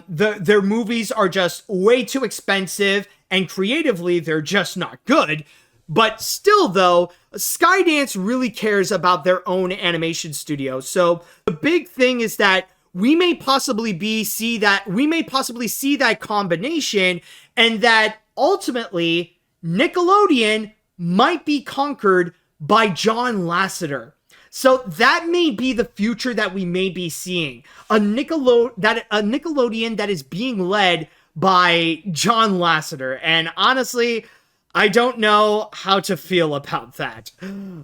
their movies are just way too expensive, and creatively, they're just not good. But still, though, Skydance really cares about their own animation studio. So the big thing is that we may possibly see that combination, and that ultimately Nickelodeon might be conquered by John Lasseter. So that may be the future that we may be seeing. A Nickelodeon that is being led by John Lasseter. And honestly, I don't know how to feel about that.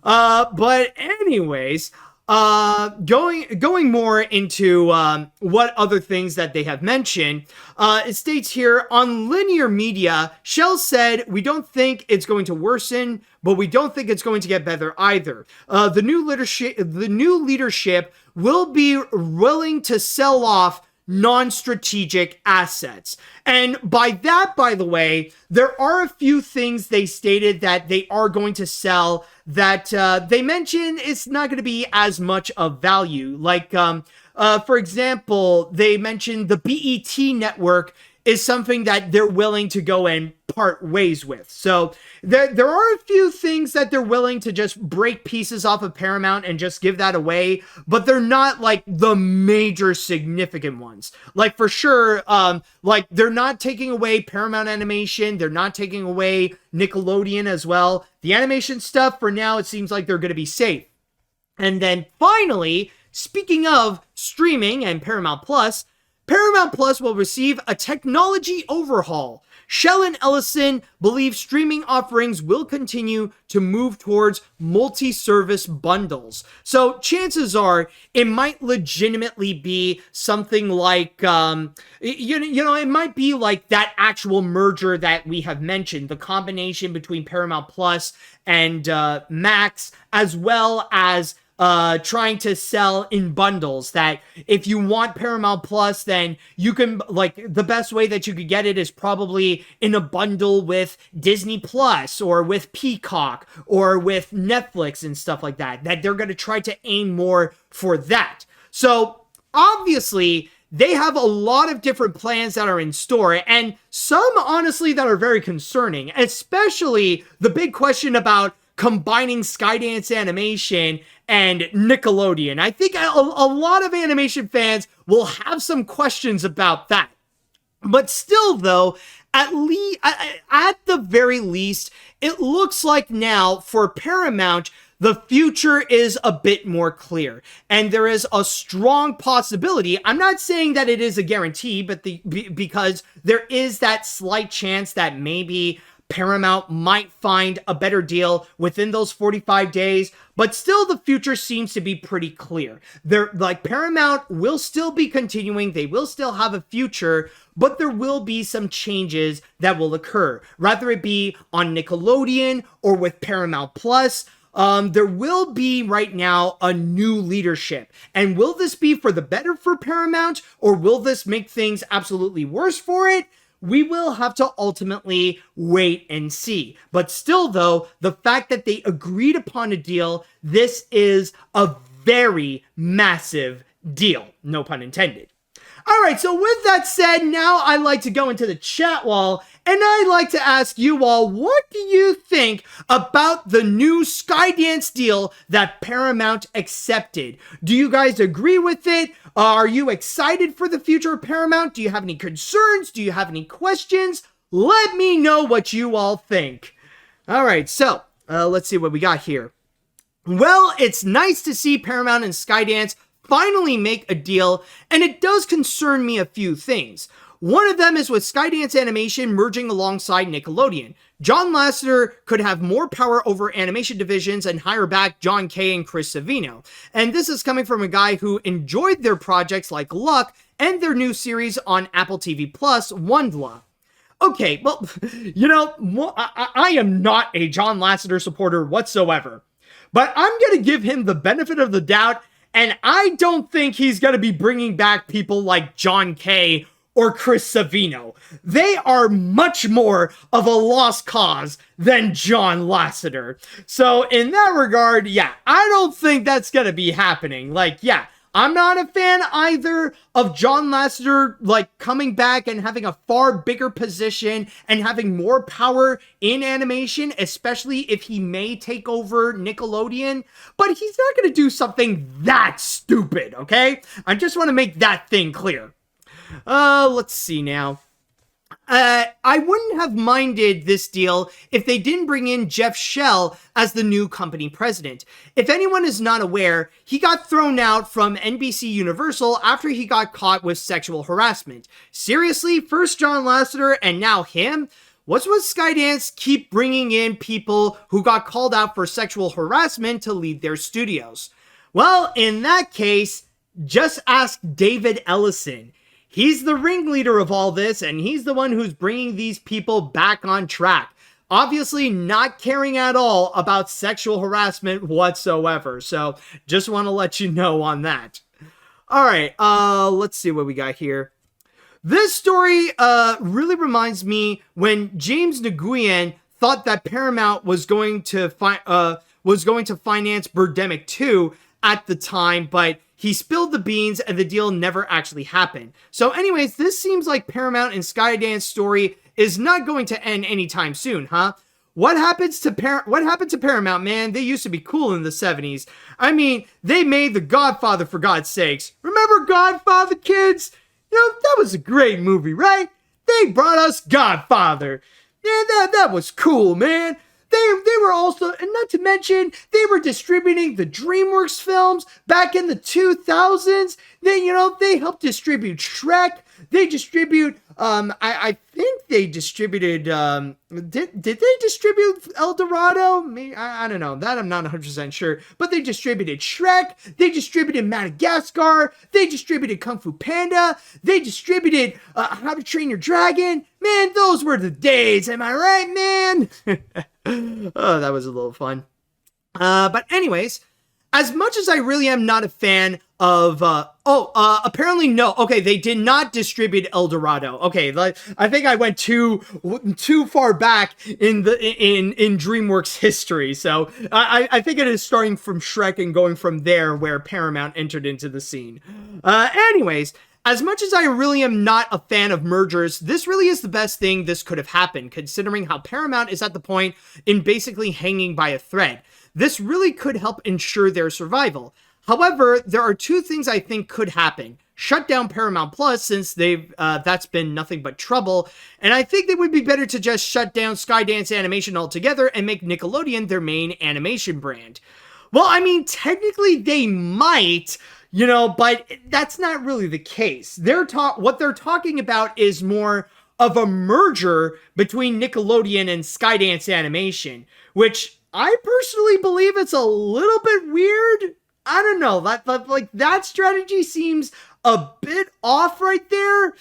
But anyways, going more into what other things that they have mentioned, it states here, on linear media, Shell said, we don't think it's going to worsen, but we don't think it's going to get better either. The new leadership will be willing to sell off non-strategic assets. And by that, by the way, there are a few things they stated that they are going to sell that they mentioned it's not going to be as much of value. Like, for example, they mentioned the BET network is something that they're willing to go and part ways with. So there are a few things that they're willing to just break pieces off of Paramount and just give that away, but they're not like the major significant ones. Like for sure, like they're not taking away Paramount Animation, they're not taking away Nickelodeon as well. The animation stuff, for now, it seems like they're going to be safe. And then finally, speaking of streaming and Paramount Plus will receive a technology overhaul. Shell and Ellison believe streaming offerings will continue to move towards multi-service bundles. So chances are it might legitimately be something like, it might be like that actual merger that we have mentioned, the combination between Paramount Plus and Max, as well as trying to sell in bundles, that if you want Paramount Plus, then you can, like, the best way that you could get it is probably in a bundle with Disney Plus or with Peacock or with Netflix and stuff like that, that they're going to try to aim more for that. So obviously they have a lot of different plans that are in store, and some honestly that are very concerning, especially the big question about combining Skydance Animation and Nickelodeon. I think a lot of animation fans will have some questions about that. But still, though, at the very least, it looks like now for Paramount, the future is a bit more clear, and there is a strong possibility. I'm not saying that it is a guarantee, but because there is that slight chance that maybe Paramount might find a better deal within those 45 days, but still the future seems to be pretty clear. Paramount will still be continuing, they will still have a future, but there will be some changes that will occur, rather it be on Nickelodeon or with Paramount Plus. There will be right now a new leadership. And will this be for the better for Paramount, or will this make things absolutely worse for it? We will have to ultimately wait and see. But still, though, the fact that they agreed upon a deal, this is a very massive deal. No pun intended. All right, so with that said, now I'd like to go into the chat wall, and I'd like to ask you all, what do you think about the new Skydance deal that Paramount accepted? Do you guys agree with it? Are you excited for the future of Paramount? Do you have any concerns? Do you have any questions? Let me know what you all think. All right, so let's see what we got here. Well, it's nice to see Paramount and Skydance finally make a deal, and it does concern me a few things. One of them is with Skydance Animation merging alongside Nickelodeon. John Lasseter could have more power over animation divisions and hire back John Kay and Chris Savino. And this is coming from a guy who enjoyed their projects like Luck and their new series on Apple TV Plus, Wondla. Okay, well, you know, I am not a John Lasseter supporter whatsoever, but I'm going to give him the benefit of the doubt. And I don't think he's going to be bringing back people like John Kay or Chris Savino. They are much more of a lost cause than John Lasseter. So in that regard, yeah, I don't think that's going to be happening. I'm not a fan either of John Lasseter, coming back and having a far bigger position and having more power in animation, especially if he may take over Nickelodeon. But he's not going to do something that stupid, okay? I just want to make that thing clear. Let's see now. I wouldn't have minded this deal if they didn't bring in Jeff Shell as the new company president. If anyone is not aware, he got thrown out from NBC Universal after he got caught with sexual harassment. Seriously? First John Lasseter and now him? What's with Skydance keep bringing in people who got called out for sexual harassment to lead their studios? Well, in that case, just ask David Ellison. He's the ringleader of all this, and he's the one who's bringing these people back on track. Obviously not caring at all about sexual harassment whatsoever. So just want to let you know on that. All right, let's see what we got here. This story really reminds me when James Nguyen thought that Paramount was going to finance Birdemic 2 at the time, but he spilled the beans and the deal never actually happened. So anyways, this seems like Paramount and Skydance story is not going to end anytime soon, huh? What happened to Paramount, man? They used to be cool in the 70s. I mean, they made The Godfather, for God's sakes. Remember Godfather, kids? You know, that was a great movie, right? They brought us Godfather. Yeah, that was cool, man. They were also, and not to mention, they were distributing the DreamWorks films back in the 2000s. They helped distribute Shrek. They distribute, I think they distributed, did they distribute El Dorado? Maybe, I don't know. That I'm not 100% sure. But they distributed Shrek. They distributed Madagascar. They distributed Kung Fu Panda. They distributed How to Train Your Dragon. Man, those were the days. Am I right, man? Oh, that was a little fun. But anyways, as much as I really am not a fan of, apparently no. Okay, they did not distribute El Dorado. Okay, I think I went too far back in DreamWorks history. So I think it is starting from Shrek and going from there where Paramount entered into the scene. Anyways, as much as I really am not a fan of mergers, this really is the best thing this could have happened, considering how Paramount is at the point in basically hanging by a thread. This really could help ensure their survival. However, there are two things I think could happen. Shut down Paramount Plus, since that's been nothing but trouble, and I think it would be better to just shut down Skydance Animation altogether and make Nickelodeon their main animation brand. Well, I mean, technically they might, but that's not really the case. What they're talking about is more of a merger between Nickelodeon and Skydance Animation, which I personally believe it's a little bit weird. I don't know, that strategy seems a bit off right there.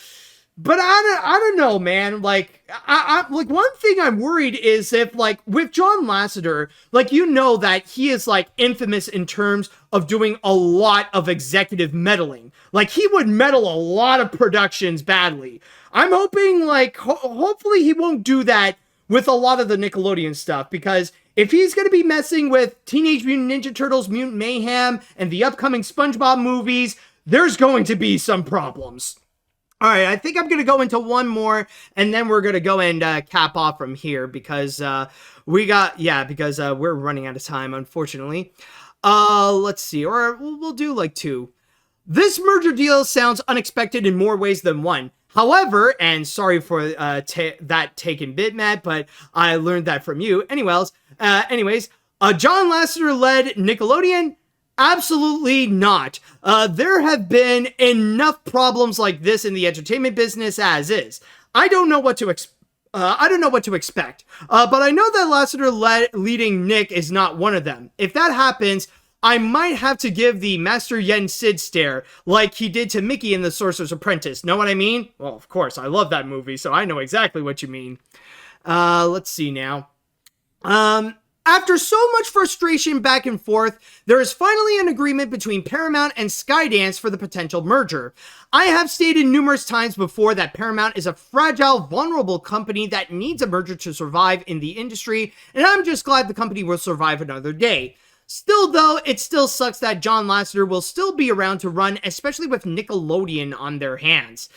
But I don't know, man. I one thing I'm worried is if, with John Lasseter, that he is, infamous in terms of doing a lot of executive meddling. He would meddle a lot of productions badly. I'm hoping, hopefully he won't do that with a lot of the Nickelodeon stuff, because if he's going to be messing with Teenage Mutant Ninja Turtles, Mutant Mayhem, and the upcoming SpongeBob movies, there's going to be some problems. All right, I think I'm going to go into one more, and then we're going to go and cap off from here, because we're running out of time, unfortunately. Let's see, or we'll do two. This merger deal sounds unexpected in more ways than one. However, and sorry for that taken bit, Matt, but I learned that from you. Anyways, John Lasseter-led Nickelodeon? Absolutely not. There have been enough problems like this in the entertainment business as is. I don't know what to expect. But I know that Lasseter leading Nick is not one of them. If that happens, I might have to give the Master Yen Sid stare like he did to Mickey in The Sorcerer's Apprentice. Know what I mean? Well, of course, I love that movie, so I know exactly what you mean. Let's see now. After so much frustration back and forth, there is finally an agreement between Paramount and Skydance for the potential merger. I have stated numerous times before that Paramount is a fragile, vulnerable company that needs a merger to survive in the industry, and I'm just glad the company will survive another day. Still, though, it still sucks that John Lasseter will still be around to run, especially with Nickelodeon on their hands.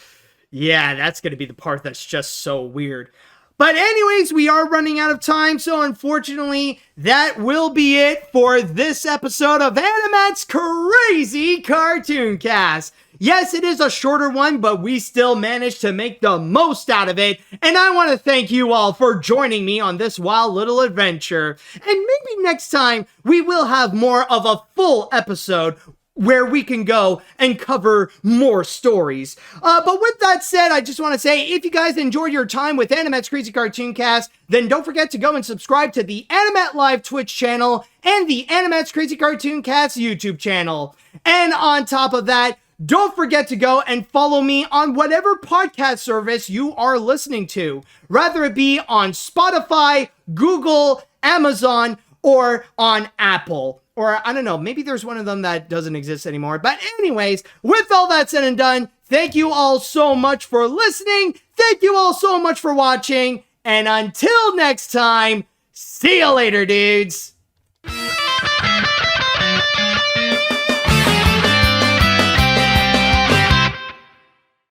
Yeah, that's going to be the part that's just so weird. But anyways, we are running out of time, so unfortunately, that will be it for this episode of AniMat's Crazy Cartoon Cast. Yes, it is a shorter one, but we still managed to make the most out of it, and I want to thank you all for joining me on this wild little adventure. And maybe next time, we will have more of a full episode where we can go and cover more stories. But with that said, I just want to say, if you guys enjoyed your time with AniMat's Crazy Cartoon Cast, then don't forget to go and subscribe to the AniMat Live Twitch channel and the AniMat's Crazy Cartoon Cast YouTube channel. And on top of that, don't forget to go and follow me on whatever podcast service you are listening to, rather it be on Spotify, Google, Amazon, or on Apple. Or, I don't know, maybe there's one of them that doesn't exist anymore. But anyways, with all that said and done, thank you all so much for listening. Thank you all so much for watching. And until next time, see you later, dudes.